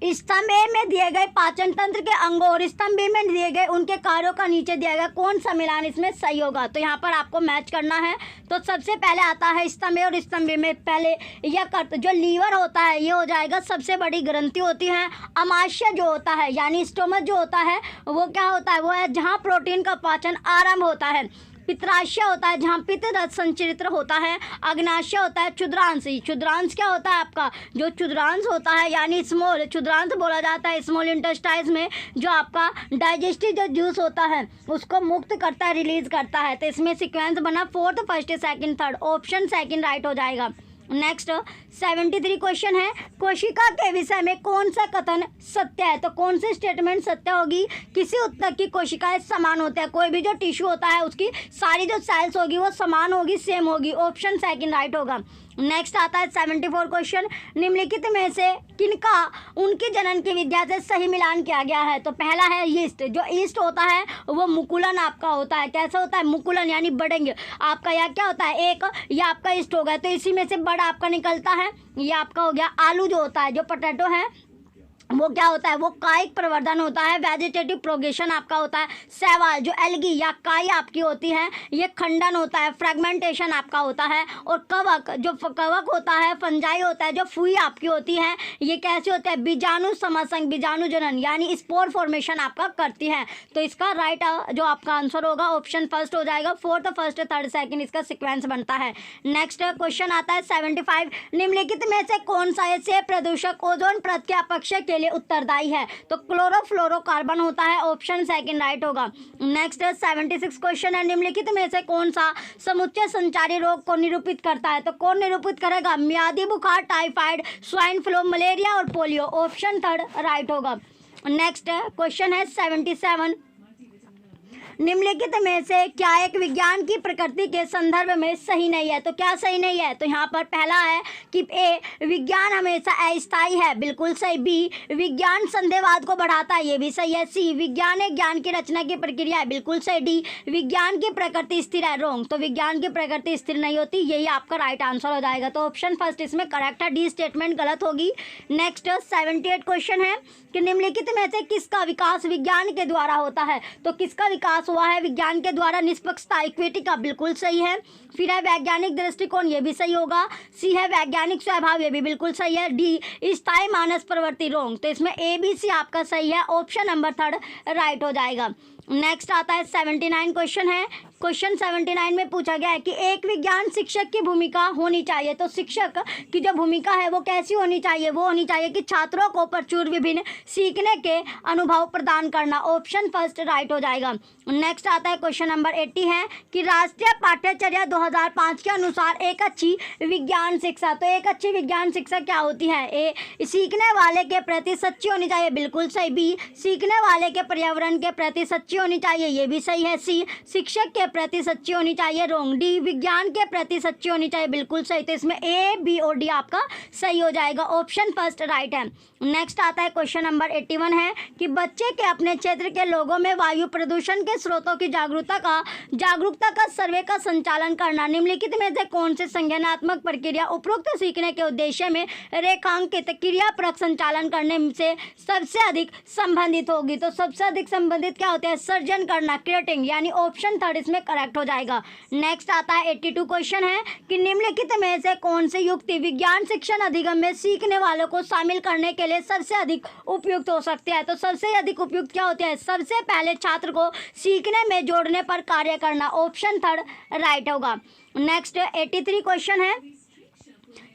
स्तंभ ए में दिए गए पाचन तंत्र के अंगों और स्तंभ बी में दिए गए उनके कार्यों का नीचे दिया गया कौन सा मिलान इसमें सही होगा। तो यहाँ पर आपको मैच करना है। तो सबसे पहले आता है स्तंभ ए और स्तंभ बी में पहले यकृत जो लीवर होता है ये हो जाएगा, सबसे बड़ी ग्रंथि होती है। अमाशय जो होता है यानी स्टोमच जो होता है वो क्या होता है, वो है जहाँ प्रोटीन का पाचन आरंभ होता है। पित्राशय होता है जहाँ पित्त रस संचरित्र होता है। अग्नाशय होता है क्षुद्रांश। क्षुद्रांश क्या होता है आपका, जो क्षुद्रांश होता है यानी स्मॉल क्षुद्रांश बोला जाता है स्मॉल इंटेस्टाइन्स में, जो आपका डाइजेस्टिव जो जूस होता है उसको मुक्त करता है, रिलीज करता है। तो इसमें सीक्वेंस बना fourth, first, second, third, option second right हो जाएगा। नेक्स्ट 73 क्वेश्चन है, कोशिका के विषय में कौन सा कथन सत्य है। तो कौन सी स्टेटमेंट सत्य होगी, किसी उत्तक की कोशिकाएं समान होते हैं। कोई भी जो टिश्यू होता है उसकी सारी जो सेल्स होगी वो समान होगी, सेम होगी, ऑप्शन सेकंड राइट होगा। नेक्स्ट आता है 74 क्वेश्चन, निम्नलिखित में से किनका उनकी जनन की विद्या से सही मिलान किया गया है। तो पहला है यीस्ट। जो यीस्ट होता है वो मुकुलन आपका होता है। कैसा होता है, मुकुलन यानी बढ़ेंगे आपका, या क्या होता है एक, या आपका यीस्ट होगा तो इसी में से बड़ा आपका निकलता है। ये आपका हो गया आलू जो होता है, जो पोटैटो है वो क्या होता है, वो कायिक प्रवर्धन होता है, वेजिटेटिव प्रोग्रेशन आपका होता है। शैवाल जो एल्गी या काई आपकी होती है ये खंडन होता है, फ्रेगमेंटेशन आपका होता है। और कवक जो कवक होता है, फंजाई होता है, जो फुई आपकी होती है ये कैसे होता है, बीजाणु समासंग, बीजाणु जनन यानी स्पोर फॉर्मेशन आपका करती है। तो इसका राइट जो आपका आंसर होगा ऑप्शन फर्स्ट हो जाएगा। फोर्थ, फर्स्ट, थर्ड, सेकंड इसका सीक्वेंस बनता है। नेक्स्ट क्वेश्चन आता है 75, निम्नलिखित में से कौन सा ऐसे प्रदूषक ओजोन परत के अपक्षय के लिए उत्तरदायी है। तो क्लोरोफ्लोरोकार्बन होता है, ऑप्शन सेकंड राइट होगा। नेक्स्ट 76 क्वेश्चन है, निम्नलिखित में से कौन सा समुच्चय संचारी रोग को निरूपित करता है। तो कौन निरूपित करेगा, मियादी बुखार, टाइफाइड, स्वाइन फ्लू, मलेरिया और पोलियो, ऑप्शन थर्ड राइट होगा। नेक्स्ट क्वेश्चन है 77, निम्नलिखित में से क्या एक विज्ञान की प्रकृति के संदर्भ में सही नहीं है। तो क्या सही नहीं है, तो यहाँ पर पहला है कि ए विज्ञान हमेशा अस्थायी है, बिल्कुल सही। बी विज्ञान संदेहवाद को बढ़ाता है, ये भी सही है। सी विज्ञान एक ज्ञान की रचना की प्रक्रिया है, बिल्कुल सही। डी विज्ञान की प्रकृति स्थिर है, रॉन्ग। तो विज्ञान की प्रकृति स्थिर नहीं होती, यही आपका राइट आंसर हो जाएगा। तो ऑप्शन फर्स्ट इसमें करेक्ट है, डी स्टेटमेंट गलत होगी। नेक्स्ट 78 क्वेश्चन है कि निम्नलिखित में से किसका विकास विज्ञान के द्वारा होता है। तो किसका विकास हुआ है विज्ञान के द्वारा, निष्पक्षता, इक्विटी का, बिल्कुल सही है। फिर है वैज्ञानिक दृष्टिकोण, ये भी सही होगा। सी है वैज्ञानिक स्वभाव, ये भी बिल्कुल सही है। डी स्थायी मानस प्रवृत्ति, रॉन्ग। तो इसमें ए बी सी आपका सही है, ऑप्शन नंबर थर्ड राइट हो जाएगा। नेक्स्ट आता है 79 क्वेश्चन है। क्वेश्चन 79 में पूछा गया है कि एक विज्ञान शिक्षक की भूमिका होनी चाहिए। तो शिक्षक की जो भूमिका है वो कैसी होनी चाहिए, वो होनी चाहिए कि छात्रों को प्रचुर विभिन्न सीखने के अनुभव प्रदान करना, ऑप्शन फर्स्ट राइट हो जाएगा। नेक्स्ट आता है क्वेश्चन नंबर 80 है कि राष्ट्रीय पाठ्यचर्या 2005 के अनुसार एक अच्छी विज्ञान शिक्षा। तो एक अच्छी विज्ञान शिक्षा क्या होती है, ए सीखने वाले के प्रति सच्ची होनी चाहिए, बिल्कुल सही। बी सीखने वाले के पर्यावरण के प्रति सच्ची होनी चाहिए, ये भी सही है। सी शिक्षक के प्रति सच्ची होनी चाहिए, रॉन्ग। डी विज्ञान के प्रति सच्ची होनी चाहिए, बिल्कुल सही। तो इसमें ए बी और डी आपका सही हो जाएगा, ऑप्शन फर्स्ट राइट है। नेक्स्ट आता है क्वेश्चन नंबर 81 है कि बच्चे के अपने क्षेत्र के लोगों में वायु प्रदूषण के स्रोतों की जागरूकता का सर्वे का संचालन करना। निम्नलिखित में से कौन से संज्ञानात्मक प्रक्रिया उपरोक्त सीखने के उद्देश्य में रेखांकित क्रियापरक संचालन करने से सबसे अधिक संबंधित होगी। तो सबसे अधिक संबंधित क्या होता है, सर्जन करना, क्रिएटिंग, यानी ऑप्शन थर्ड इसमें करेक्ट हो जाएगा। नेक्स्ट आता है 82 क्वेश्चन है कि निम्नलिखित में से कौन सी युक्ति विज्ञान शिक्षण अधिगम में सीखने वालों को शामिल करने के लिए सबसे अधिक उपयुक्त हो सकती है। तो सबसे अधिक उपयुक्त क्या होती है, सबसे पहले छात्र को सीखने में जोड़ने पर कार्य करना, ऑप्शन थर्ड राइट होगा। नेक्स्ट 83 क्वेश्चन है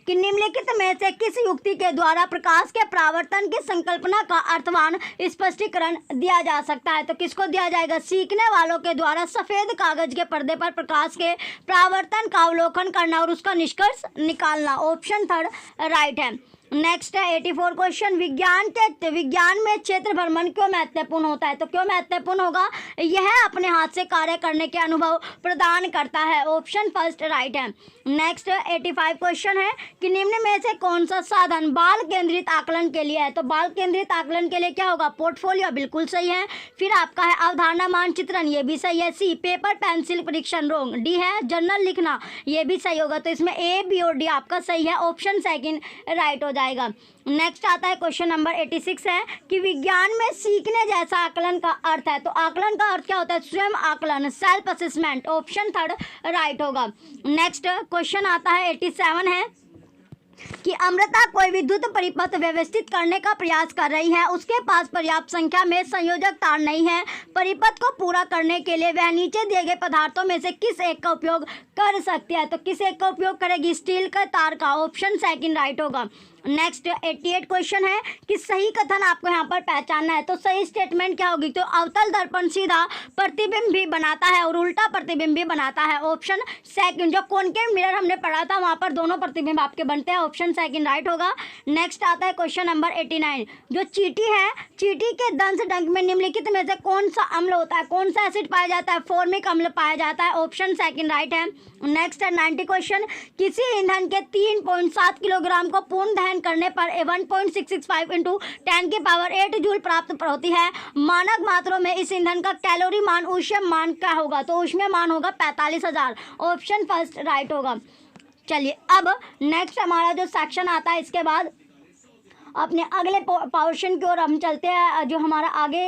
कि निम्नलिखित में से किस युक्ति के द्वारा प्रकाश के परावर्तन की संकल्पना का अर्थवान स्पष्टीकरण दिया जा सकता है। तो किसको दिया जाएगा, सीखने वालों के द्वारा सफेद कागज के पर्दे पर प्रकाश के परावर्तन का अवलोकन करना और उसका निष्कर्ष निकालना, ऑप्शन थर्ड राइट है। नेक्स्ट है 84 क्वेश्चन, विज्ञान में क्षेत्र भ्रमण क्यों महत्वपूर्ण होता है। तो क्यों महत्वपूर्ण होगा, यह अपने हाथ से कार्य करने के अनुभव प्रदान करता है, ऑप्शन फर्स्ट राइट है। नेक्स्ट 85 क्वेश्चन है कि निम्न में से कौन सा साधन बाल केंद्रित आकलन के लिए है। तो बाल केंद्रित आकलन के लिए क्या होगा, पोर्टफोलियो, बिल्कुल सही है। फिर आपका है अवधारणा मानचित्रण, ये भी सही है। सी पेपर पेंसिल परीक्षण, रॉन्ग। डी है जर्नल लिखना, ये भी सही होगा। तो इसमें ए बी और डी आपका सही है, ऑप्शन सेकंड राइट हो जाएगा। जाएगा। नेक्स्ट आता है क्वेश्चन नंबर 86 है कि विज्ञान में सीखने जैसा आकलन का अर्थ है। तो आकलन का अर्थ क्या होता है? स्वयं आकलन, self assessment, option third right होगा। नेक्स्ट क्वेश्चन आता है 87 है कि अमृता कोई विद्युत परिपथ व्यवस्थित करने का प्रयास कर रही है, उसके पास पर्याप्त संख्या में संयोजक तार नहीं है। परिपथ को पूरा करने के लिए वह नीचे दिए गए पदार्थों में से किस एक का उपयोग कर सकती है? तो किस एक का उपयोग करेगी? स्टील का तार का, ऑप्शन सेकंड राइट होगा। नेक्स्ट 88 क्वेश्चन है कि सही कथन आपको यहाँ पर पहचानना है। तो सही स्टेटमेंट क्या होगी? तो अवतल दर्पण सीधा प्रतिबिंब भी बनाता है और उल्टा प्रतिबिंब भी बनाता है, ऑप्शन सेकंड। जो कॉनकेव मिरर हमने पढ़ा था वहाँ पर दोनों प्रतिबिंब आपके बनते हैं, ऑप्शन सेकंड राइट होगा। नेक्स्ट आता है क्वेश्चन नंबर 89, जो चींटी है, चींटी के दंश डंक में निम्नलिखित में से कौन सा अम्ल होता है? कौन सा एसिड पाया जाता है? फॉर्मिक अम्ल पाया जाता है, ऑप्शन सेकंड राइट है। नेक्स्ट है 90 क्वेश्चन, किसी ईंधन के 3.7 किलोग्राम को पूर्ण दहन करने पर 1.665 इंटू 10 की पावर 8 जूल प्राप्त होती है। मानक मात्रों में इस ईंधन का कैलोरी मान, ऊष्म मान क्या होगा? तो ऊष्म मान होगा 45,000, ऑप्शन फर्स्ट राइट होगा। चलिए अब नेक्स्ट हमारा जो सेक्शन आता है, इसके बाद अपने अगले पोर्शन की ओर हम चलते हैं। जो हमारा आगे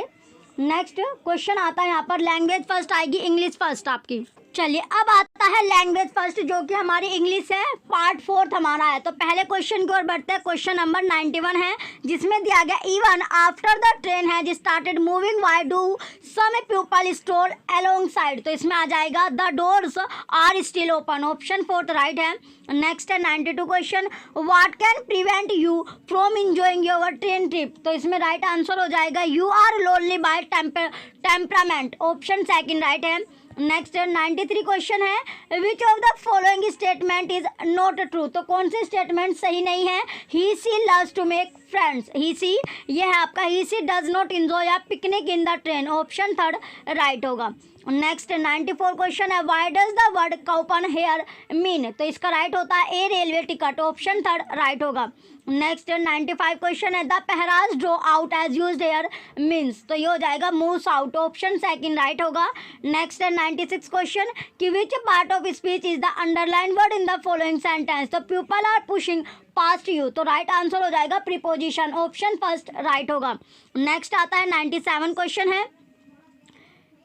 नेक्स्ट क्वेश्चन आता है यहाँ पर, लैंग्वेज फर्स्ट आएगी, इंग्लिश फर्स्ट आपकी। चलिए अब आता है लैंग्वेज फर्स्ट, जो कि हमारी इंग्लिश है, पार्ट 4 हमारा है। तो पहले क्वेश्चन की ओर बढ़ते हैं। क्वेश्चन नंबर 91 है, जिसमें दिया गया इवन आफ्टर द ट्रेन है started moving why do some people store alongside. तो इसमें आ जाएगा the doors are still open, option fourth right है। नेक्स्ट है 92 question, what can prevent you from enjoying your train trip. तो इसमें राइट आंसर हो जाएगा you are lonely by temperament, option second right है। नेक्स्ट 93 क्वेश्चन है, which of the following statement is not true. तो कौन से स्टेटमेंट सही नहीं है? He she loves to make friends, he she ये है आपका, he she does not enjoy a picnic in the train, option third right होगा। नेक्स्ट 94 क्वेश्चन है, why does the word coupon here mean. तो इसका राइट होता है a railway ticket, option third right होगा। नेक्स्ट 95 क्वेश्चन है, the phrase draw out as used here means. तो ये हो जाएगा moves out, option second right होगा। नेक्स्ट 96 क्वेश्चन कि which part of speech is the underline word in the following sentence. तो people are pushing past you, तो राइट आंसर हो जाएगा प्रीपोजिशन, ऑप्शन फर्स्ट राइट होगा। नेक्स्ट आता है 97 क्वेश्चन है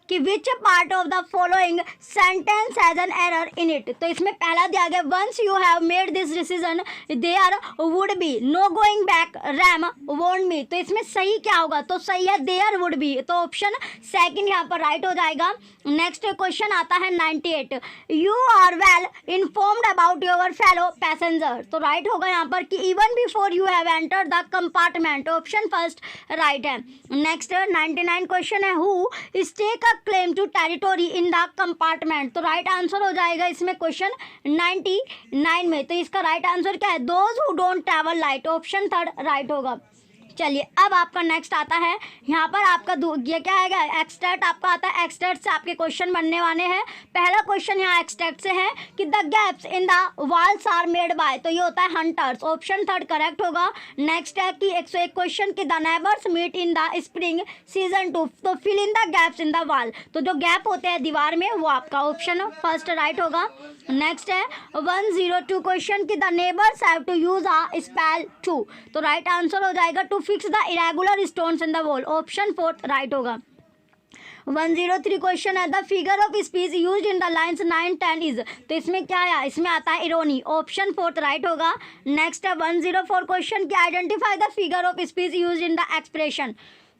कि which part of the following sentence has an error in it. तो इसमें पहला दिया गया, once you have made this decision there would be no going back ram won't me. तो इसमें सही क्या होगा? तो सही है देयर वुड बी, तो ऑप्शन सेकंड यहाँ पर राइट हो जाएगा। नेक्स्ट क्वेश्चन आता है 98, you are well informed about your fellow passenger. तो राइट होगा यहाँ पर कि even before you have entered the compartment, option first right है। नेक्स्ट 99 क्वेश्चन है, who stake claim to territory in the compartment. तो राइट आंसर हो जाएगा इसमें क्वेश्चन 99 में। तो इसका राइट आंसर क्या है? Those who don't travel light, option third right होगा। चलिए अब आपका नेक्स्ट आता है, यहाँ पर आपका ये क्या है, एक्सट्रैक्ट आपका आता है। एक्सट्रैक्ट से आपके क्वेश्चन बनने वाले हैं। पहला क्वेश्चन यहाँ एक्सट्रैक्ट से है कि the gaps in the walls are made by. तो ये होता है हंटर्स, ऑप्शन थर्ड करेक्ट होगा। नेक्स्ट है कि 101 क्वेश्चन कि the neighbours meet in the spring season 2। तो fill in the gaps in the wall. तो जो गैप होते हैं दीवार में वो आपका ऑप्शन फर्स्ट राइट होगा। नेक्स्ट है 102 क्वेश्चन कि the neighbours have to use a spell to. तो राइट आंसर हो जाएगा to fix the irregular stones in the wall, option fourth right होगा। 103 क्वेश्चन है, the figure of speech used in the lines 9, 10 is. तो इसमें क्या है? इसमें आता है इरोनी, ऑप्शन फोर्थ राइट होगा। नेक्स्ट है 104 क्वेश्चन कि identify the figure of speech used in the expression.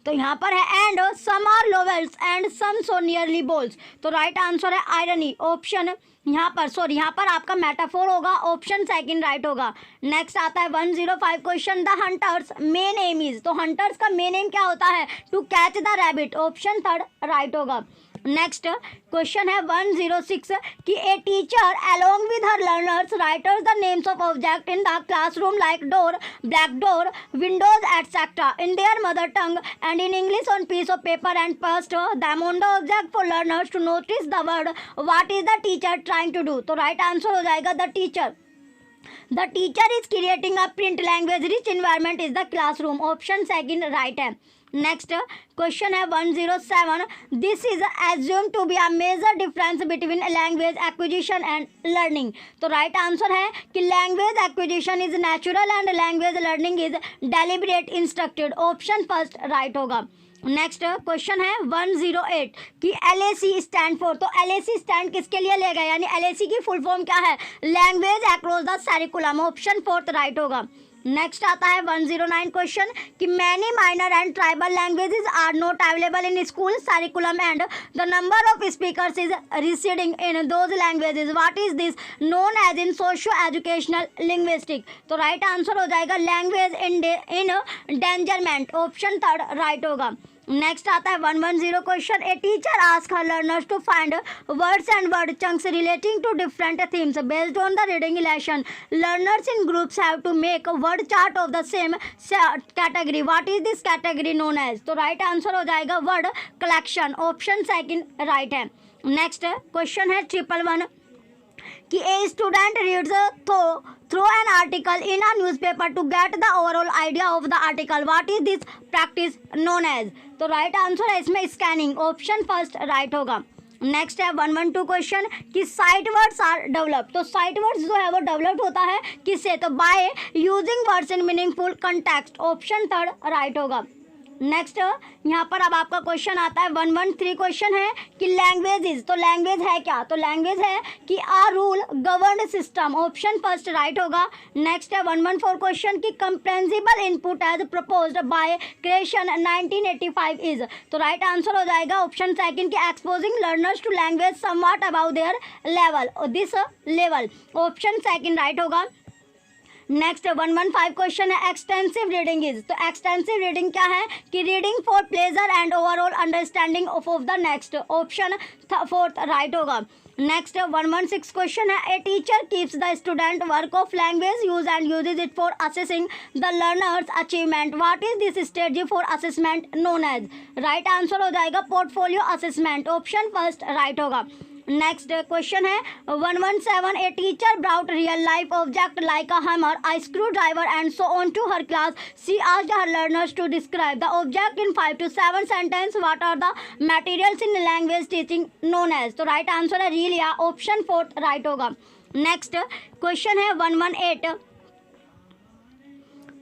तो यहाँ पर है and some are levels and some so nearly bowls. तो राइट आंसर है आयरनी, ऑप्शन यहाँ पर आपका मेटाफोर होगा, ऑप्शन सेकंड राइट होगा। नेक्स्ट आता है 105 question, the hunters main aim is. तो हंटर्स का मेन एम क्या होता है? To catch the rabbit, option third right होगा। नेक्स्ट क्वेश्चन है 106 कि a teacher along with her learners writers the names of object in the classroom like door, black door, windows etcetera in their mother tongue and in English on piece of paper and paste them on the object for learners to notice the word what is the teacher trying to do. तो राइट आंसर हो जाएगा the teacher. The teacher is creating a print language rich environment is the classroom, option second right है। नेक्स्ट क्वेश्चन है 107, this is assume to be a major difference between language acquisition and learning. तो राइट आंसर है कि language acquisition is natural and language learning is deliberate instructed. Option first right होगा। नेक्स्ट क्वेश्चन है 108 कि LAC स्टैंड फॉर, तो LAC स्टैंड किसके लिए लेगा, यानी LAC की फुल फॉर्म क्या है, language across the curriculum. Option fourth right होगा। नेक्स्ट आता है 109 क्वेश्चन कि many minor and tribal languages are not available in school curriculum and the number of speakers is receding in those languages, what is this known as in socio educational linguistic. तो राइट आंसर हो जाएगा language in endangerment. Option third right होगा। नेक्स्ट आता है 110 question, a teacher ask her learners to find words and word chunks relating to different themes based on the reading lesson. Learners in groups have to make word chart of the same category, what is this category known as. तो राइट आंसर हो जाएगा word collection. Option second right है। नेक्स्ट क्वेश्चन है 111 कि a student reads through an article in a newspaper to get the overall idea of the article, what is this practice known as। तो राइट आंसर है इसमें स्कैनिंग। ऑप्शन फर्स्ट राइट होगा। नेक्स्ट है 112 क्वेश्चन कि साइट वर्ड्स आर डेवलप। तो साइट वर्ड्स जो है वो डेवलप्ड होता है किससे, तो by using words in meaningful context. Option third right होगा। नेक्स्ट यहाँ पर अब आपका क्वेश्चन आता है 113 क्वेश्चन है कि लैंग्वेज, तो लैंग्वेज है क्या, तो लैंग्वेज है कि a rule governed system. Option first right होगा। नेक्स्ट है 114 क्वेश्चन कि comprehensible input as proposed by Krashen 1985 is. तो राइट आंसर हो जाएगा ऑप्शन सेकंड कि exposing learners to language somewhat about their level, this level. Option second right होगा। नेक्स्ट 115 क्वेश्चन है एक्सटेंसिव रीडिंग इज। तो एक्सटेंसिव रीडिंग क्या है कि reading for pleasure and overall understanding of the next. Option fourth right होगा। नेक्स्ट 116 क्वेश्चन है a teacher keeps the student work of language use and uses it for assessing the learners achievement, what is this strategy for assessment known as. Right answer हो जाएगा portfolio assessment. Option first right होगा। नेक्स्ट क्वेश्चन है 117 a teacher brought real life object like a hammer, a screwdriver and so on to her class. She asked her learners to describe the object in 5 to 7 sentence, what are the materials in language teaching known as. तो राइट आंसर है रीलिया। ऑप्शन फोर्थ राइट होगा। नेक्स्ट क्वेश्चन है 118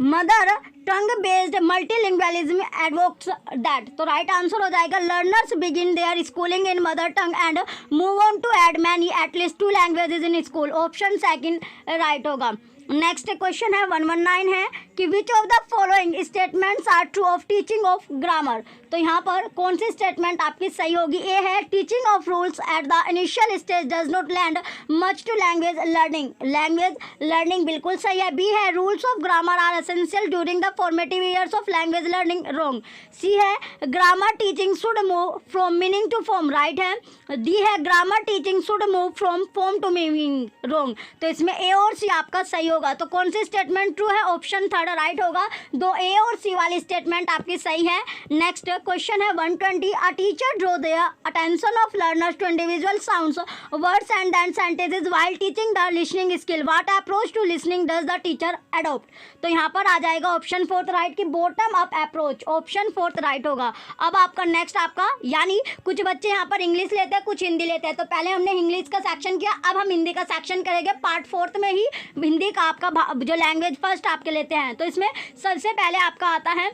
mother tongue based multilingualism advocates that. तो राइट आंसर हो जाएगा learners begin their schooling in mother tongue and move on to add many at least 2 languages in school. Option second right होगा। नेक्स्ट क्वेश्चन है 119 है कि which of the following statements are true of teaching of grammar. तो यहाँ पर कौन सी स्टेटमेंट आपकी सही होगी। ए है teaching of rules at the initial stage does not land much to language learning, language learning बिल्कुल सही है। बी है rules of grammar are essential during the formative years of language learning, wrong. C है grammar teaching should move from meaning to form, right है। डी है grammar teaching should move from form to meaning, wrong. तो इसमें ए और सी आपका सही होगा। तो कौन सी स्टेटमेंट ट्रू है, ऑप्शन थर्ड राइट होगा। दो ए और सी वाली स्टेटमेंट आपकी सही है। नेक्स्ट क्वेश्चन है 120 a teacher draw their attention of learners to individual sounds words and then sentences while teaching the listening skill, what approach to listening does the teacher adopt. तो यहाँ पर आ जाएगा ऑप्शन फोर्थ राइट की bottom up approach. Option fourth right होगा। अब आपका नेक्स्ट आपका यानी कुछ बच्चे यहाँ पर इंग्लिश लेते हैं कुछ हिंदी लेते हैं, तो पहले हमने इंग्लिश का सेक्शन किया, अब हम हिंदी का सेक्शन करेंगे। पार्ट फोर्थ में ही हिंदी का आपका जो लैंग्वेज फर्स्ट आपके लेते हैं। तो इसमें सबसे पहले आपका आता है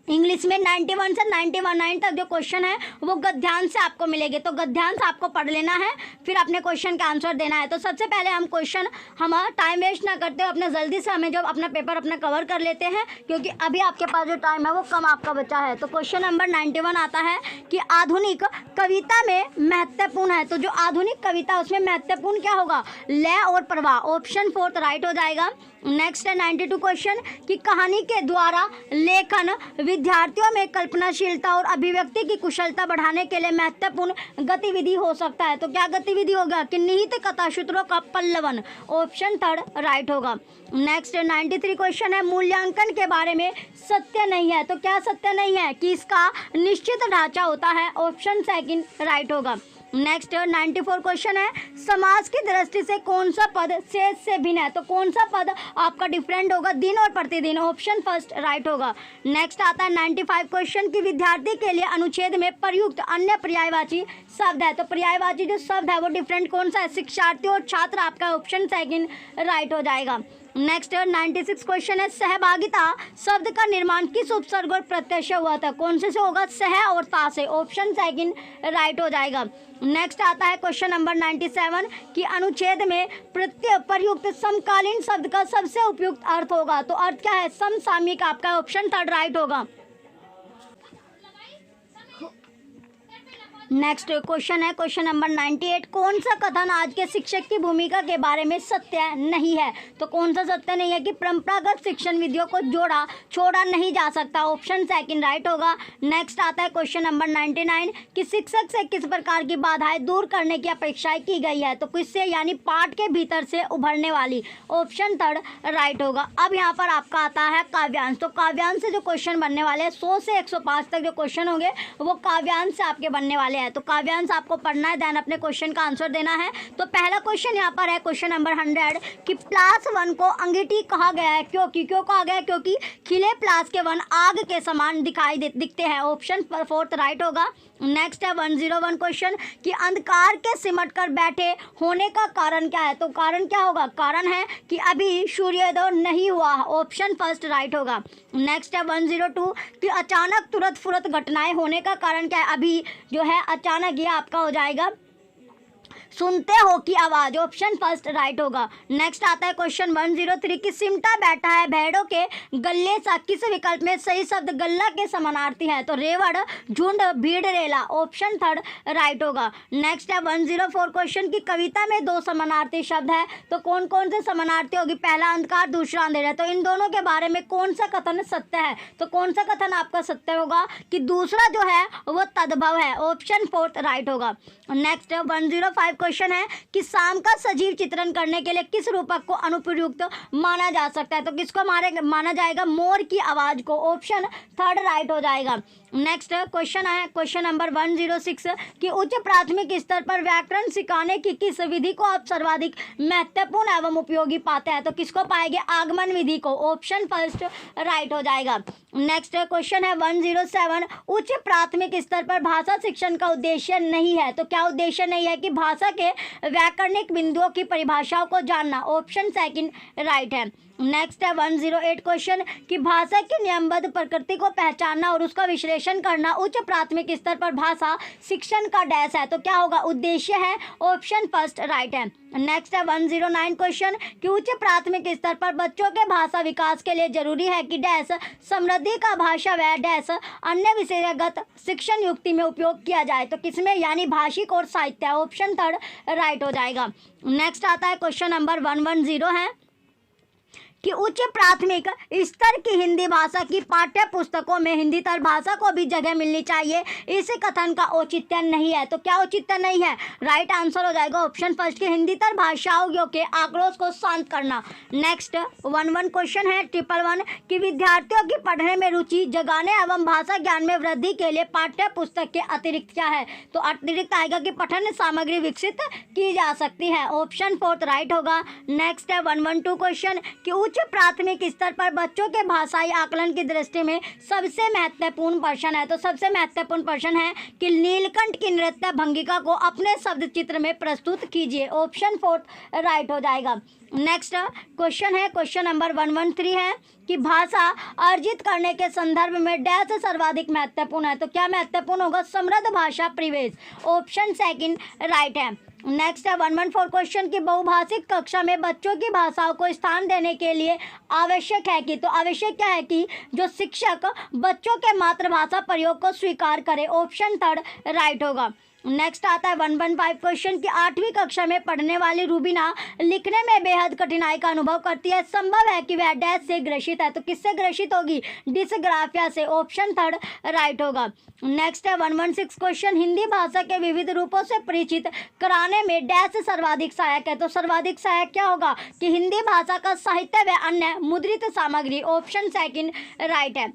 इंग्लिश में 91 से 91 तक जो क्वेश्चन है वो गद्यांश से आपको मिलेंगे। तो गद्यांश आपको पढ़ लेना है, फिर अपने क्वेश्चन का आंसर देना है। तो सबसे पहले हम क्वेश्चन हमारा टाइम वेस्ट ना करते हो, अपने जल्दी से हमें जो अपना पेपर अपना कवर कर लेते हैं, क्योंकि अभी आपके पास जो टाइम है वो कम आपका बचा है। तो क्वेश्चन नंबर 91 आता है कि आधुनिक कविता में महत्वपूर्ण है। तो जो आधुनिक कविता उसमें महत्वपूर्ण क्या होगा, लय और प्रवाह। ऑप्शन फोर्थ राइट हो जाएगा। नेक्स्ट है 92 क्वेश्चन कि कहानी के द्वारा लेखन विद्यार्थियों में कल्पनाशीलता और अभिव्यक्ति की कुशलता बढ़ाने के लिए महत्वपूर्ण गतिविधि हो सकता है। तो क्या गतिविधि होगा कि निहित कथा सूत्रों का पल्लवन। ऑप्शन थर्ड राइट होगा। नेक्स्ट 93 क्वेश्चन है मूल्यांकन के बारे में सत्य नहीं है। तो क्या सत्य नहीं है कि इसका निश्चित ढांचा होता है। ऑप्शन सेकंड राइट होगा। नेक्स्ट 94 क्वेश्चन है, समाज की दृष्टि से कौन सा पद शेष से भिन्न है? तो कौन सा पद आपका डिफरेंट होगा? दिन और प्रतिदिन, ऑप्शन फर्स्ट राइट होगा। नेक्स्ट आता है 95 क्वेश्चन की विद्यार्थी के लिए अनुच्छेद में प्रयुक्त अन्य पर्यायवाची शब्द है। तो पर्यायवाची जो शब्द है वो डिफरेंट कौन सा है? शिक्षार्थी और छात्र, आपका ऑप्शन सेकंड राइट हो जाएगा। नेक्स्ट 96 क्वेश्चन है, सहभागिता शब्द का निर्माण किस उपसर्ग और प्रत्यय से हुआ था? कौन से होगा? सह और ता से, ऑप्शन सेकंड राइट हो जाएगा। नेक्स्ट आता है क्वेश्चन नंबर 97 कि अनुच्छेद में प्रत्यय प्रयुक्त समकालीन शब्द का सबसे उपयुक्त अर्थ होगा। तो अर्थ क्या है? समसामयिक, आपका ऑप्शन थर्ड राइट होगा। नेक्स्ट क्वेश्चन है क्वेश्चन नंबर 98, कौन सा कथन आज के शिक्षक की भूमिका के बारे में सत्य नहीं है? तो कौन सा सत्य नहीं है? कि परंपरागत शिक्षण विधियों को छोड़ा नहीं जा सकता, ऑप्शन सेकंड राइट होगा। नेक्स्ट आता है क्वेश्चन नंबर 99 कि शिक्षक से किस प्रकार की बाधाएं दूर करने की अपेक्षा की गई है? तो किससे? यानी पाठ के भीतर से उभरने वाली, ऑप्शन थर्ड राइट होगा। अब यहाँ पर आपका आता है काव्यांश। तो काव्यांश से जो क्वेश्चन बनने वाले हैं 100 से 105 तक जो क्वेश्चन होंगे वो काव्यांश से आपके बनने वाले हैं। तो काव्यांश आपको पढ़ना है, देन अपने क्वेश्चन का आंसर देना है। तो पहला क्वेश्चन यहाँ पर है क्वेश्चन नंबर 100 कि प्लास वन को अंगीठी कहा गया है, क्यों कहा गया है? क्योंकि खिले प्लास के वन आग के समान दिखते हैं, ऑप्शन फोर्थ राइट होगा। नेक्स्ट है 101 क्वेश्चन कि अंधकार के सिमट कर बैठे होने का कारण क्या है? तो कारण क्या होगा? कारण है कि अभी सूर्योदय नहीं हुआ, ऑप्शन फर्स्ट राइट होगा। नेक्स्ट है 102 कि अचानक तुरंत फुरत घटनाएं होने का कारण क्या है? अभी जो है अचानक, ये आपका हो जाएगा सुनते हो की आवाज, ऑप्शन फर्स्ट राइट होगा। नेक्स्ट आता है क्वेश्चन 103 कि सिमटा बैठा है भेड़ों के गल्ले सा, किस विकल्प में सही शब्द गल्ला के समानार्थी है? तो रेवड़, झुंड, भीड़, रेला, ऑप्शन थर्ड राइट होगा। नेक्स्ट है 104 क्वेश्चन की कविता में दो समानार्थी शब्द है, तो कौन कौन से समानार्थी होगी? पहला अंधकार, दूसरा अंधेरा। तो इन दोनों के बारे में कौन सा कथन सत्य है? तो कौन सा कथन आपका सत्य होगा? कि दूसरा जो है वो तद्भव है, ऑप्शन फोर्थ राइट होगा। नेक्स्ट 105 क्वेश्चन है कि शाम का सजीव चित्रण करने के लिए किस रूपक को अनुपयुक्त माना जा सकता है? तो किसको माना जाएगा? मोर की आवाज को, ऑप्शन थर्ड राइट हो जाएगा। नेक्स्ट क्वेश्चन है क्वेश्चन नंबर 106 कि उच्च प्राथमिक स्तर पर व्याकरण सिखाने की किस विधि को आप सर्वाधिक महत्वपूर्ण एवं उपयोगी पाते हैं? तो किसको पाएंगे? आगमन विधि को, ऑप्शन फर्स्ट राइट हो जाएगा। नेक्स्ट क्वेश्चन है 107 उच्च प्राथमिक स्तर पर भाषा शिक्षण का उद्देश्य नहीं है। तो क्या उद्देश्य नहीं है? कि भाषा के व्याकरणिक बिंदुओं की परिभाषाओं को जानना, ऑप्शन सेकंड राइट है। नेक्स्ट है 108 क्वेश्चन कि भाषा की नियमबद्ध प्रकृति को पहचानना और उसका विश्लेषण करना उच्च प्राथमिक स्तर पर भाषा शिक्षण का डैश है। तो क्या होगा? उद्देश्य है, ऑप्शन फर्स्ट राइट है। नेक्स्ट है 109 क्वेश्चन कि उच्च प्राथमिक स्तर पर बच्चों के भाषा विकास के लिए जरूरी है कि डैश समृद्धि का भाषा व डैश अन्य विषयगत शिक्षण युक्ति में उपयोग किया जाए। तो किसमें? यानी भाषिक और साहित्य, ऑप्शन थर्ड राइट हो जाएगा। नेक्स्ट आता है क्वेश्चन नंबर 110 है कि उच्च प्राथमिक स्तर की हिंदी भाषा की पाठ्य पुस्तकों में हिंदीतर भाषा को भी जगह मिलनी चाहिए, इस कथन का औचित्य नहीं है। तो क्या औचित्य नहीं है? राइट आंसर हो जाएगा ऑप्शन फर्स्ट की हिंदीतर भाषाओं के आक्रोश को शांत करना। नेक्स्ट 11 क्वेश्चन है 111 कि विद्यार्थियों की पढ़ने में रुचि जगाने एवं भाषा ज्ञान में वृद्धि के लिए पाठ्य पुस्तक के अतिरिक्त क्या है? तो अतिरिक्त आएगा कि पठन सामग्री विकसित की जा सकती है, ऑप्शन फोर्थ राइट होगा। नेक्स्ट है 112 क्वेश्चन कि उच्च प्राथमिक स्तर पर बच्चों के भाषाई आकलन की दृष्टि में सबसे महत्वपूर्ण प्रश्न है। तो सबसे महत्वपूर्ण प्रश्न है कि नीलकंठ की नृत्य भंगिका को अपने शब्द चित्र में प्रस्तुत कीजिए, ऑप्शन फोर्थ राइट हो जाएगा। नेक्स्ट क्वेश्चन है क्वेश्चन नंबर 113 है कि भाषा अर्जित करने के संदर्भ में डैश सर्वाधिक महत्वपूर्ण है। तो क्या महत्वपूर्ण होगा? समृद्ध भाषा परिवेश, ऑप्शन सेकंड राइट है। नेक्स्ट है 114 क्वेश्चन की बहुभाषिक कक्षा में बच्चों की भाषाओं को स्थान देने के लिए आवश्यक है कि, तो आवश्यक क्या है कि जो शिक्षक बच्चों के मातृभाषा प्रयोग को स्वीकार करे, ऑप्शन थर्ड राइट होगा। नेक्स्ट आता है 115 क्वेश्चन की 8वीं कक्षा में पढ़ने वाली रूबीना लिखने में बेहद कठिनाई का अनुभव करती है, संभव है कि वह डैश से ग्रसित है। तो किससे ग्रसित होगी? डिसग्राफिया से, ऑप्शन थर्ड राइट होगा। नेक्स्ट है 116 क्वेश्चन हिंदी भाषा के विविध रूपों से परिचित कराने में डैश सर्वाधिक सहायक है। तो सर्वाधिक सहायक क्या होगा? कि हिंदी भाषा का साहित्य व अन्य मुद्रित सामग्री, ऑप्शन सेकंड राइट है।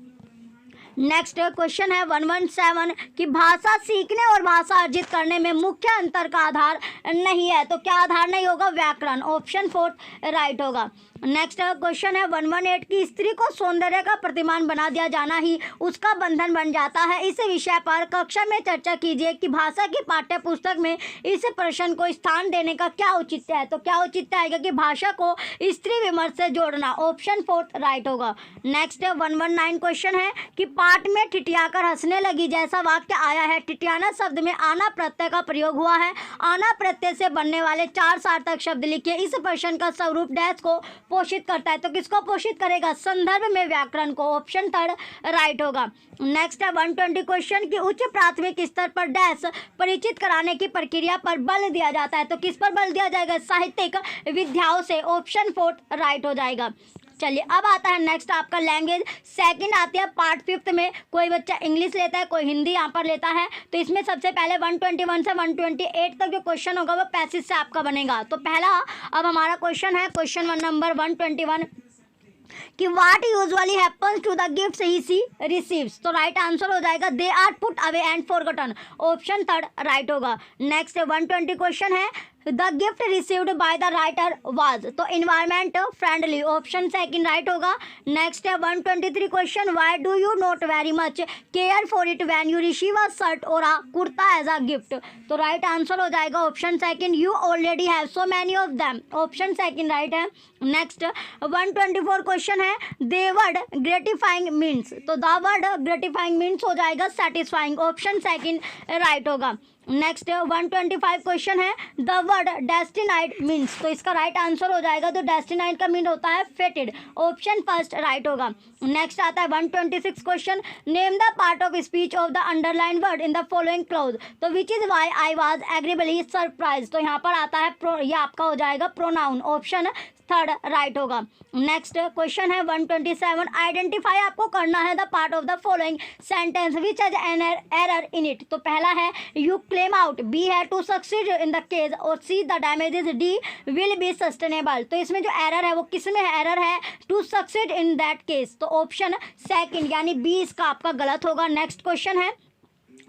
नेक्स्ट क्वेश्चन है 117 कि भाषा सीखने और भाषा अर्जित करने में मुख्य अंतर का आधार नहीं है, तो क्या आधार नहीं होगा? व्याकरण। ऑप्शन 4 राइट होगा। नेक्स्ट क्वेश्चन है 118 कि स्त्री को सौंदर्य का प्रतिमान बना दिया जाना ही उसका बंधन बन जाता है। इस विषय पर कक्षा में चर्चा कीजिए कि भाषा की पाठ्य पुस्तक में इस प्रश्न को स्थान देने का क्या औचित्य है, तो क्या औचित्य आएगा कि भाषा को स्त्री विमर्श से जोड़ना। ऑप्शन 4 राइट होगा। नेक्स्ट 119 क्वेश्चन है कि पाठ में ठिठियाकर हंसने लगी जैसा वाक्य आया है। ठिठियाना शब्द में आना प्रत्यय का प्रयोग हुआ है। आना प्रत्यय से बनने वाले 4 सार्थक शब्द लिखिए। इस प्रश्न का स्वरूप डैश को पोषित करता है, तो किसको पोषित करेगा? संदर्भ में व्याकरण को। ऑप्शन 3 राइट होगा। नेक्स्ट है 120 क्वेश्चन कि उच्च प्राथमिक स्तर पर डैश परिचित कराने की प्रक्रिया पर बल दिया जाता है, तो किस पर बल दिया जाएगा? साहित्यिक विद्याओं से। ऑप्शन 4 राइट हो जाएगा। चलिए अब आता है नेक्स्ट आपका लैंग्वेज सेकंड आती है पार्ट 5 में। कोई बच्चा इंग्लिश लेता है, कोई हिंदी यहाँ पर लेता है। तो इसमें सबसे पहले 121 से 128 तक जो क्वेश्चन होगा वो पैसेज से आपका बनेगा। तो पहला अब हमारा क्वेश्चन है क्वेश्चन नंबर 121 कि what usually happens to the gifts he she receives, तो राइट आंसर हो जाएगा they are put away and forgotten. Option 3 right होगा। नेक्स्ट 120 क्वेश्चन है the gift received by the writer was, तो इन्वायरमेंट फ्रेंडली। ऑप्शन 2 राइट होगा। नेक्स्ट है 123 question why do you not very much care for it when you receive a shirt or a kurta as a gift, तो राइट आंसर हो जाएगा option 2 you already have so many of them. Option 2 right है। नेक्स्ट 124 क्वेश्चन है दे वर्ड ग्रेटिफाइंग मीन्स, तो द वर्ड ग्रेटिफाइंग मीन्स हो जाएगा सेटिस्फाइंग। ऑप्शन 2 राइट होगा। नेक्स्ट 125 क्वेश्चन है द वर्ड डेस्टिनाइड मीन्स, तो इसका राइट आंसर हो जाएगा तो डेस्टिनाइड का मीन होता है फेटेड। ऑप्शन 1 राइट होगा। नेक्स्ट आता है 126 question name the part of speech of the underline word in the following clause, तो which is why I was agreeably surprise, तो यहाँ पर आता है ये आपका हो जाएगा प्रोनाउन। ऑप्शन 3 राइट होगा। नेक्स्ट क्वेश्चन है 127 आइडेंटिफाई आपको करना है the part of the following sentence which has an error in it, तो पहला है यू क्लेम आउट, बी है to succeed in the case और C the damages, D will be sustainable, तो इसमें जो एरर है वो किस में है? एरर है to succeed in that case, तो ऑप्शन 2 यानी बी इसका आपका गलत होगा। नेक्स्ट क्वेश्चन है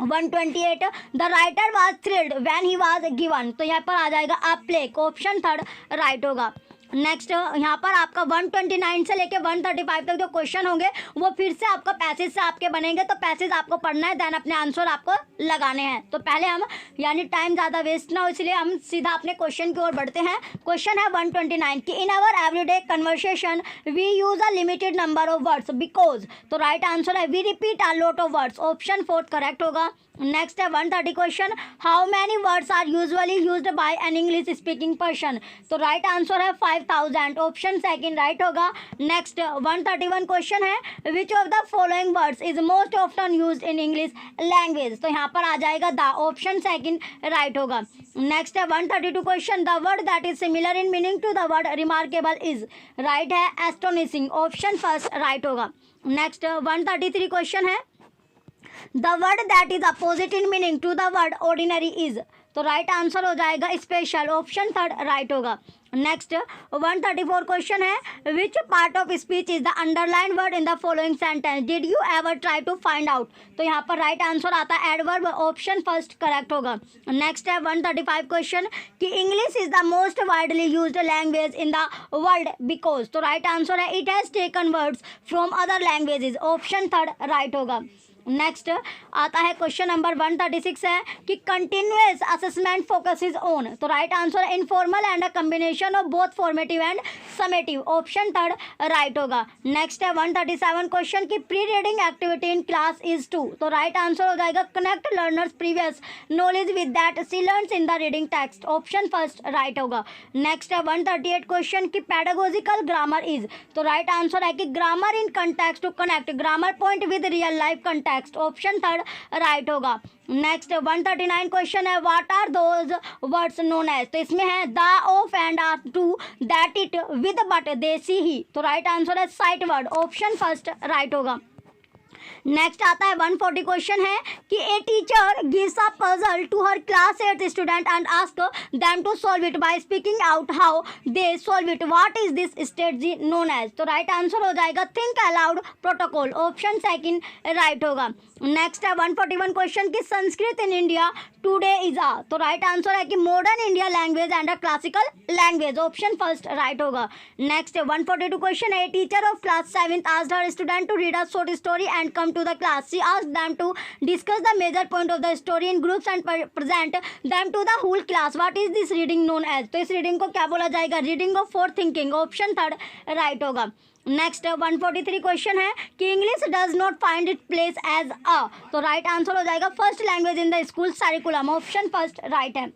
128 the writer was thrilled when he was given, तो यहाँ पर आ जाएगा अ प्लेक। ऑप्शन 3 राइट होगा। नेक्स्ट यहाँ पर आपका 129 से लेके 135 तक जो क्वेश्चन होंगे वो फिर से आपका पैसेज से आपके बनेंगे, तो पैसेज आपको पढ़ना है देन अपने आंसर आपको लगाने हैं। तो पहले हम यानी टाइम ज़्यादा वेस्ट ना हो इसलिए हम सीधा अपने क्वेश्चन की ओर बढ़ते हैं। क्वेश्चन है 129 कि in our everyday conversation we use a limited number of words because, तो राइट आंसर है we repeat a lot of words. Option 4 correct होगा। नेक्स्ट है 130 question how many words are usually used by an English speaking person, तो राइट आंसर है 5000। ऑप्शन 2 राइट होगा। नेक्स्ट 131 क्वेश्चन है which of the following words is most often used in English language, तो यहाँ पर आ जाएगा द। ऑप्शन 2 राइट होगा। नेक्स्ट है 132 question the word that is similar in meaning to the word remarkable is, right है एस्टोनिशिंग। ऑप्शन 1 राइट होगा। नेक्स्ट 133 क्वेश्चन है the word that is opposite in meaning to the word ordinary is, तो राइट आंसर हो जाएगा स्पेशल। ऑप्शन 3 राइट होगा। नेक्स्ट 134 क्वेश्चन है which part of speech is the underline word in the following sentence did you ever try to find out, तो यहाँ पर राइट आंसर आता है एडवर्ब। ऑप्शन 1 करेक्ट होगा। नेक्स्ट है 135 क्वेश्चन कि English is the most widely used language in the world because, तो राइट आंसर है it has taken words from other languages. Option 3 right होगा। नेक्स्ट आता है क्वेश्चन नंबर 136 है कि कंटिन्यूअस असेसमेंट फोकसेस ऑन, तो राइट आंसर है informal and a combination of both formative and summative. Option 3 right होगा। नेक्स्ट है 137 क्वेश्चन की pre reading activity in class is to, तो राइट आंसर हो जाएगा connect learners previous knowledge with that she learns in the reading text. Option 1 right होगा। नेक्स्ट है 138 क्वेश्चन की पेडागोजिकल ग्रामर इज, तो राइट आंसर है कि grammar in context to connect grammar point with real life context. Option 3 right होगा। नेक्स्ट 139 क्वेश्चन है what are those words known as, तो इसमें है the of and are to that it with but they she he, तो राइट आंसर है साइट वर्ड। ऑप्शन 1 राइट होगा। नेक्स्ट आता है 140 क्वेश्चन है कि a teacher gives a puzzle to her class 8th student and ask them to solve it by speaking out how they solve it, what is this strategy known as. तो राइट आंसर हो जाएगा think aloud protocol, option second right होगा। नेक्स्ट है 141 क्वेश्चन की Sanskrit in India today is a, तो राइट आंसर है कि modern India language and a classical language, option first right होगा। नेक्स्ट 142 क्वेश्चन है teacher of class 7th asked her student to read a short story and come to the class. She asked them to discuss the major point of the story in groups and present them to the whole class. What is this reading known as? तो इस रीडिंग को क्या बोला जाएगा? Reading of for thinking, option third right होगा। नेक्स्ट 143 क्वेश्चन है कि English does not find it place as a, तो राइट आंसर हो जाएगा first language in the school curriculum, option first right है।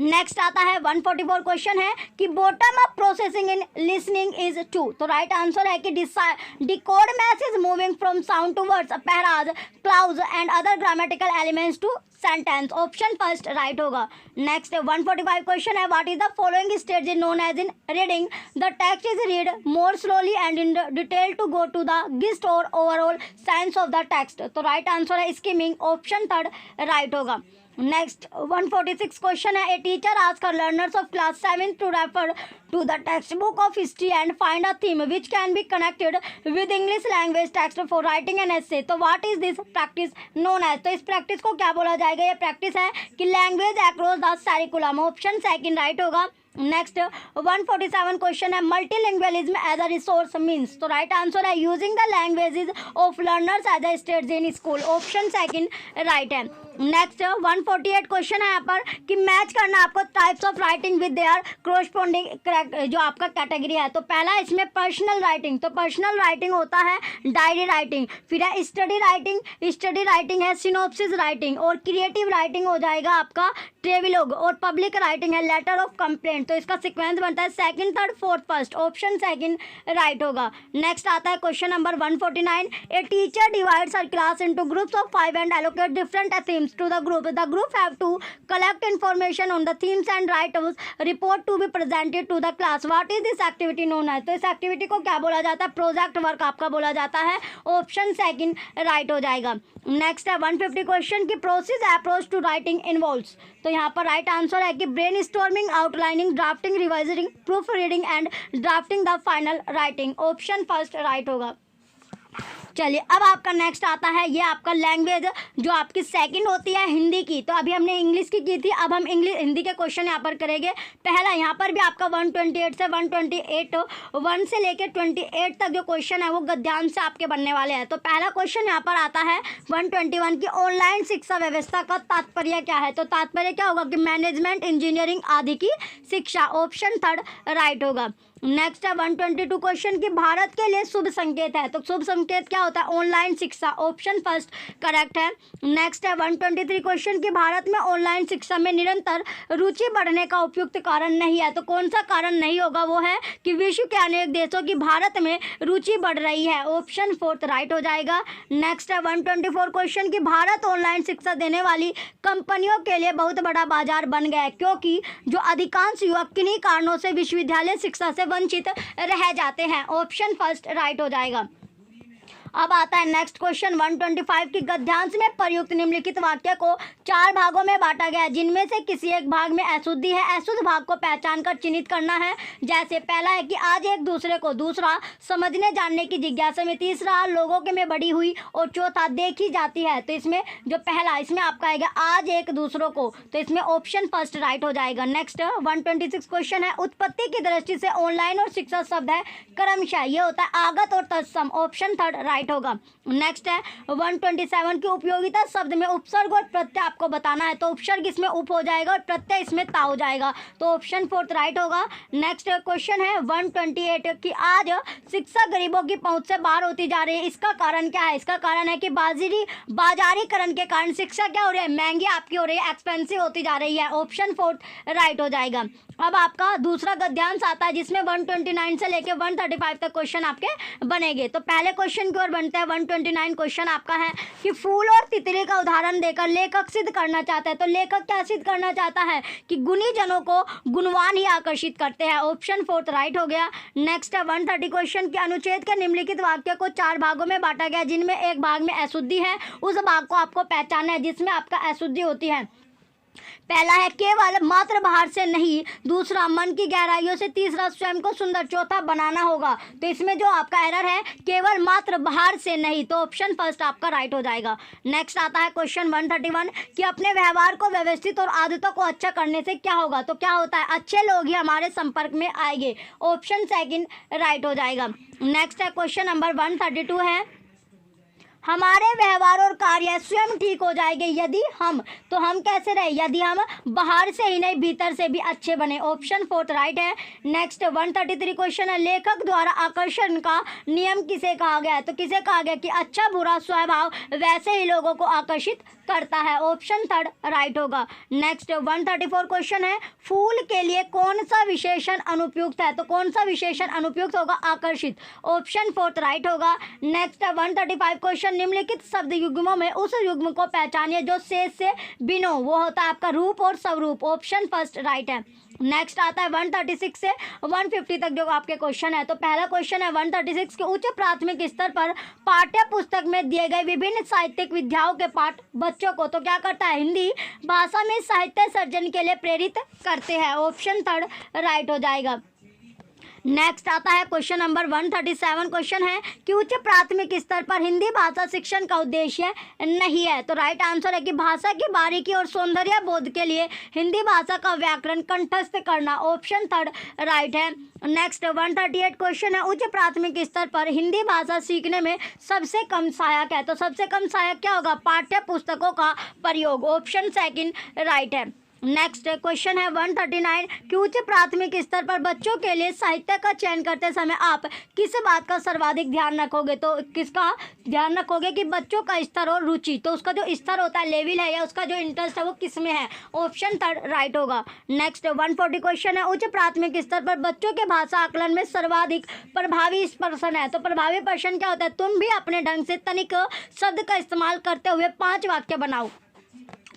नेक्स्ट आता है 144 क्वेश्चन है कि bottom up processing in listening is to, तो राइट आंसर है कि decode message moving from sound to words, phrases, clause and other grammatical elements to sentence, option first right होगा। नेक्स्ट 145 क्वेश्चन है what is the following stage known as in reading, the text is read more slowly and in detail to go to the gist और overall sense of the text, तो राइट आंसर है स्किमिंग, ऑप्शन थर्ड राइट होगा। नेक्स्ट 146 क्वेश्चन है a teacher ask her learners of class 7 to refer to the text book of history and find a theme which can be connected with English language text for writing an essay, so what is this practice known as, तो इस प्रैक्टिस को क्या बोला जाएगा? ये प्रैक्टिस है कि language across the curriculum, option second right होगा। नेक्स्ट 147 क्वेश्चन है multilingualism as a resource means, तो राइट आंसर है using the languages of learners as a stage in school, option second right है। नेक्स्ट 148 क्वेश्चन है यहाँ पर कि मैच करना आपको types of writing with their corresponding जो आपका कैटेगरी है, तो पहला इसमें पर्सनल राइटिंग, तो पर्सनल राइटिंग होता है डायरी राइटिंग, फिर है स्टडी राइटिंग है सिनॉप्सिस राइटिंग, और क्रिएटिव राइटिंग हो जाएगा आपका ट्रेविलॉग, और पब्लिक राइटिंग है लेटर ऑफ कंप्लेंट, तो इसका सीक्वेंस बनता है second third fourth first, option second right होगा। नेक्स्ट आता है question number 149 a teacher divides her class into groups of 5 and allocate different themes to the group have to collect information on the themes and write a report to be presented to the class, what is this activity known as, तो इस एक्टिविटी को क्या बोला जाता है? प्रोजेक्ट वर्क आपका बोला जाता है, ऑप्शन सेकंड राइट हो जाएगा। नेक्स्ट है 150 क्वेश्चन की process approach to writing involves, तो यहाँ पर राइट आंसर है कि brainstorming, outlining, drafting, revising, proofreading and drafting the final writing, option first right होगा। चलिए अब आपका नेक्स्ट आता है ये आपका लैंग्वेज जो आपकी सेकंड होती है हिंदी की, तो अभी हमने इंग्लिश की थी, अब हम हिंदी के क्वेश्चन यहाँ पर करेंगे। पहला यहाँ पर भी आपका 128 से 128 1 से लेकर 28 तक जो क्वेश्चन है वो गद्यांश से आपके बनने वाले हैं। तो पहला क्वेश्चन यहाँ पर आता है 121 की ऑनलाइन शिक्षा व्यवस्था का तात्पर्य क्या है, तो तात्पर्य क्या होगा कि मैनेजमेंट, इंजीनियरिंग आदि की शिक्षा, ऑप्शन थर्ड राइट होगा। नेक्स्ट है 122 क्वेश्चन की भारत के लिए शुभ संकेत है, तो शुभ संकेत क्या होता है? ऑनलाइन शिक्षा, ऑप्शन फर्स्ट करेक्ट है। नेक्स्ट है 123 क्वेश्चन की भारत में ऑनलाइन शिक्षा में निरंतर रुचि बढ़ने का उपयुक्त कारण नहीं है, तो कौन सा कारण नहीं होगा? वो है कि विश्व के अनेक देशों की भारत में रुचि बढ़ रही है, ऑप्शन फोर्थ राइट हो जाएगा। नेक्स्ट है 124 क्वेश्चन की भारत ऑनलाइन शिक्षा देने वाली कंपनियों के लिए बहुत बड़ा बाजार बन गया है, क्योंकि जो अधिकांश युवक किन्हीं कारणों से विश्वविद्यालय शिक्षा से वंचित रह जाते हैं, ऑप्शन फर्स्ट राइट हो जाएगा। अब आता है नेक्स्ट क्वेश्चन 125 की गद्यांश में प्रयुक्त निम्नलिखित वाक्य को 4 भागों में बांटा गया है, जिनमें से किसी एक भाग में अशुद्धि है, अशुद्ध भाग को पहचान कर चिन्हित करना है। जैसे पहला है कि आज एक दूसरे को, दूसरा समझने जानने की जिज्ञासा में, तीसरा लोगों के में बड़ी हुई, और चौथा देखी जाती है। तो इसमें जो पहला इसमें आपका आएगा आज एक दूसरों को, तो इसमें ऑप्शन फर्स्ट राइट हो जाएगा। नेक्स्ट 126 क्वेश्चन है उत्पत्ति की दृष्टि से ऑनलाइन और शिक्षा शब्द है क्रमशः, ये होता है आगत और तत्सम, ऑप्शन थर्ड राइट होगा। नेक्स्ट है 127 की उपयोगिता शब्द में उपसर्ग और प्रत्यय आपको बताना है, तो उपसर्ग इसमें उप हो जाएगा और प्रत्यय इसमें ता हो जाएगा, तो ऑप्शन फोर्थ राइट होगा। नेक्स्ट क्वेश्चन है 128 की आज शिक्षा गरीबों की पहुंच से बाहर होती जा रही है, इसका कारण क्या है? इसका कारण है कि बाजारीकरण के कारण शिक्षा क्या हो रही है? महंगी आपकी हो रही है, एक्सपेंसिव होती जा रही है, ऑप्शन फोर्थ राइट हो जाएगा। अब आपका दूसरा गद्यांश आता है जिसमें 129 से लेकर 135 तक क्वेश्चन आपके बनेंगे। तो पहले क्वेश्चन की ओर और बनते हैं 129 क्वेश्चन आपका है कि फूल और तितली का उदाहरण देकर लेखक सिद्ध करना चाहता है। तो लेखक क्या सिद्ध करना चाहता है कि गुणी जनों को गुणवान ही आकर्षित करते हैं। ऑप्शन 4 राइट हो गया। नेक्स्ट है 130 क्वेश्चन के अनुच्छेद के निम्नलिखित वाक्य को 4 भागों में बांटा गया जिनमें एक भाग में अशुद्धि है, उस भाग को आपको पहचानना है जिसमें आपका अशुद्धि होती है। पहला है केवल मात्र बाहर से नहीं, दूसरा मन की गहराइयों से, तीसरा स्वयं को सुंदर, चौथा बनाना होगा। तो इसमें जो आपका एरर है केवल मात्र बाहर से नहीं, तो ऑप्शन फर्स्ट आपका राइट हो जाएगा। नेक्स्ट आता है क्वेश्चन 131 कि अपने व्यवहार को व्यवस्थित और आदतों को अच्छा करने से क्या होगा। तो क्या होता है, अच्छे लोग ही हमारे संपर्क में आएंगे। ऑप्शन सेकंड राइट हो जाएगा। नेक्स्ट है क्वेश्चन नंबर 132 है हमारे व्यवहार और कार्य स्वयं ठीक हो जाएंगे यदि हम, तो हम कैसे रहे, यदि हम बाहर से ही नहीं भीतर से भी अच्छे बने। ऑप्शन 4 राइट है। नेक्स्ट 133 क्वेश्चन है लेखक द्वारा आकर्षण का नियम किसे कहा गया है। तो किसे कहा गया कि अच्छा बुरा स्वभाव वैसे ही लोगों को आकर्षित करता है। ऑप्शन 3 राइट होगा। नेक्स्ट 134 क्वेश्चन है फूल के लिए कौन सा विशेषण अनुपयुक्त है। तो कौन सा विशेषण अनुपयुक्त होगा, आकर्षित। ऑप्शन 4 राइट होगा। नेक्स्ट 135 क्वेश्चन निम्नलिखित शब्द युग्मों में उस युग्म को पहचानिए जो शेष से बिनो, वो होता है आपका रूप और स्वरूप। ऑप्शन फर्स्ट राइट है। नेक्स्ट आता है 136 से 150 तक जो आपके क्वेश्चन है। तो पहला क्वेश्चन है 136 के उच्च प्राथमिक स्तर पर पाठ्य पुस्तक में दिए गए विभिन्न साहित्यिक विधाओं के पाठ बच्चों को तो क्या करता है, हिंदी भाषा में साहित्य सर्जन के लिए प्रेरित करते हैं। ऑप्शन 3 राइट हो जाएगा। नेक्स्ट आता है क्वेश्चन नंबर 137 क्वेश्चन है कि उच्च प्राथमिक स्तर पर हिंदी भाषा शिक्षण का उद्देश्य नहीं है। तो राइट आंसर है कि भाषा की बारीकी और सौंदर्य बोध के लिए हिंदी भाषा का व्याकरण कंठस्थ करना। ऑप्शन 3 राइट है। नेक्स्ट 138 क्वेश्चन है उच्च प्राथमिक स्तर पर हिंदी भाषा सीखने में सबसे कम सहायक है। तो सबसे कम सहायक क्या होगा, पाठ्य पुस्तकों का प्रयोग। ऑप्शन सेकंड राइट है। नेक्स्ट क्वेश्चन है 139 कि उच्च प्राथमिक स्तर पर बच्चों के लिए साहित्य का चयन करते समय आप किस बात का सर्वाधिक ध्यान रखोगे। तो किसका ध्यान रखोगे कि बच्चों का स्तर और रुचि, तो उसका जो स्तर होता है, लेवल है या उसका जो इंटरेस्ट है वो किस में है। ऑप्शन 3 राइट होगा। नेक्स्ट 140 क्वेश्चन है उच्च प्राथमिक स्तर पर बच्चों के भाषा आकलन में सर्वाधिक प्रभावी पर्सन है। तो प्रभावी पर्सन क्या होता है, तुम भी अपने ढंग से तनिक शब्द का इस्तेमाल करते हुए 5 वाक्य बनाओ।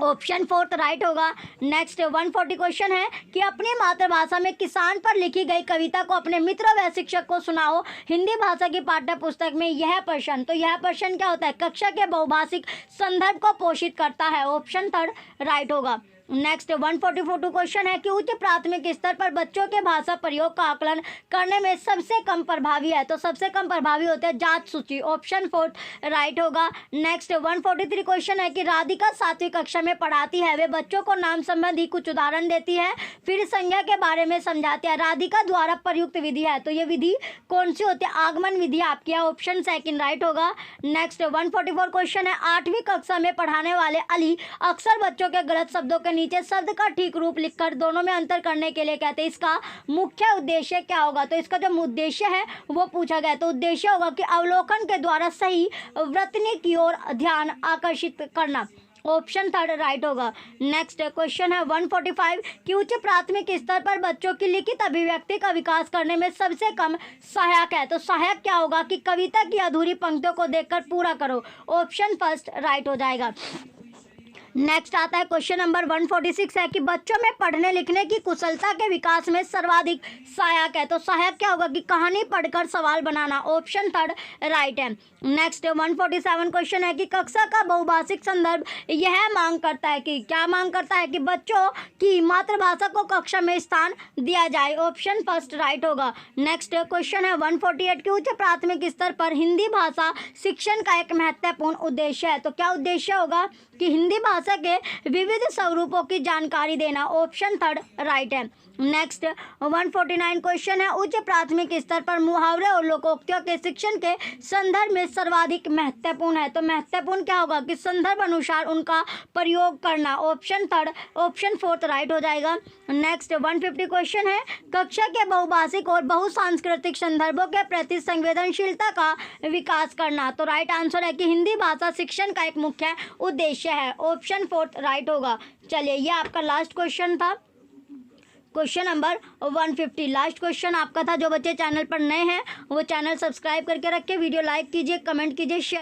ऑप्शन 4 राइट होगा। नेक्स्ट 140 क्वेश्चन है कि अपनी मातृभाषा में किसान पर लिखी गई कविता को अपने मित्र व शिक्षक को सुनाओ हिंदी भाषा की पाठ्य पुस्तक में। यह प्रश्न, तो यह प्रश्न क्या होता है, कक्षा के बहुभाषिक संदर्भ को पोषित करता है। ऑप्शन 3 राइट होगा। नेक्स्ट 144 क्वेश्चन है कि उच्च प्राथमिक स्तर पर बच्चों के भाषा प्रयोग का आकलन करने में सबसे कम प्रभावी है। तो सबसे कम प्रभावी होते हैं जात सूची। ऑप्शन 4 राइट होगा। नेक्स्ट 143 क्वेश्चन है कि राधिका 7वीं कक्षा में पढ़ाती है, वे बच्चों को नाम संबंधी कुछ उदाहरण देती है, फिर संज्ञा के बारे में समझाती है। राधिका द्वारा प्रयुक्त विधि है, तो ये विधि कौन सी होती है, आगमन विधि आपकी है। ऑप्शन सेकंड राइट होगा। नेक्स्ट 144 क्वेश्चन है 8वीं कक्षा में पढ़ाने वाले अली अक्सर बच्चों के गलत शब्दों के नीचे शब्द का ठीक रूप लिखकर दोनों में अंतर करने के लिए कहते हैं, इसका मुख्य उद्देश्य क्या होगा। तो इसका जो उद्देश्य है वो पूछा गया। तो उद्देश्य होगा कि अवलोकन के द्वारा सही वृत्ति की ओर ध्यान आकर्षित करना। ऑप्शन 3 राइट होगा। नेक्स्ट क्वेश्चन है 145 कि उच्च प्राथमिक स्तर पर बच्चों की लिखित अभिव्यक्ति का विकास करने में सबसे कम सहायक है। तो सहायक क्या होगा कि कविता की अधूरी पंक्तियों को देखकर पूरा करो। ऑप्शन फर्स्ट राइट हो जाएगा। नेक्स्ट आता है क्वेश्चन नंबर 146 है कि बच्चों में पढ़ने लिखने की कुशलता के विकास में सर्वाधिक सहायक है। तो सहायक क्या होगा कि कहानी पढ़कर सवाल बनाना। ऑप्शन 3 राइट है। नेक्स्ट 147 क्वेश्चन है कि कक्षा का बहुभाषिक संदर्भ यह मांग करता है कि, क्या मांग करता है कि बच्चों की मातृभाषा को कक्षा में स्थान दिया जाए। ऑप्शन फर्स्ट राइट होगा। नेक्स्ट क्वेश्चन है 148 कि उच्च प्राथमिक स्तर पर हिंदी भाषा शिक्षण का एक महत्वपूर्ण उद्देश्य है। तो क्या उद्देश्य होगा कि हिंदी भाषा के विविध स्वरूपों की जानकारी देना। ऑप्शन 3 राइट है। नेक्स्ट 149 क्वेश्चन है उच्च प्राथमिक स्तर पर मुहावरे और लोकोक्तियों के शिक्षण के संदर्भ में सर्वाधिक महत्वपूर्ण है। तो महत्वपूर्ण क्या होगा कि संदर्भ अनुसार उनका प्रयोग करना। ऑप्शन 4 राइट हो जाएगा। नेक्स्ट 150 क्वेश्चन है कक्षा के बहुभाषिक और बहुसांस्कृतिक संदर्भों के प्रति संवेदनशीलता का विकास करना। तो राइट आंसर है कि हिंदी भाषा शिक्षण का एक मुख्य उद्देश्य है। ऑप्शन 4 राइट होगा। चलिए ये आपका लास्ट क्वेश्चन था। Question number 150। लास्ट क्वेश्चन आपका था। जो बच्चे चैनल पर नए हैं वो चैनल सब्सक्राइब करके रखें, वीडियो लाइक कीजिए, कमेंट कीजिए, शेयर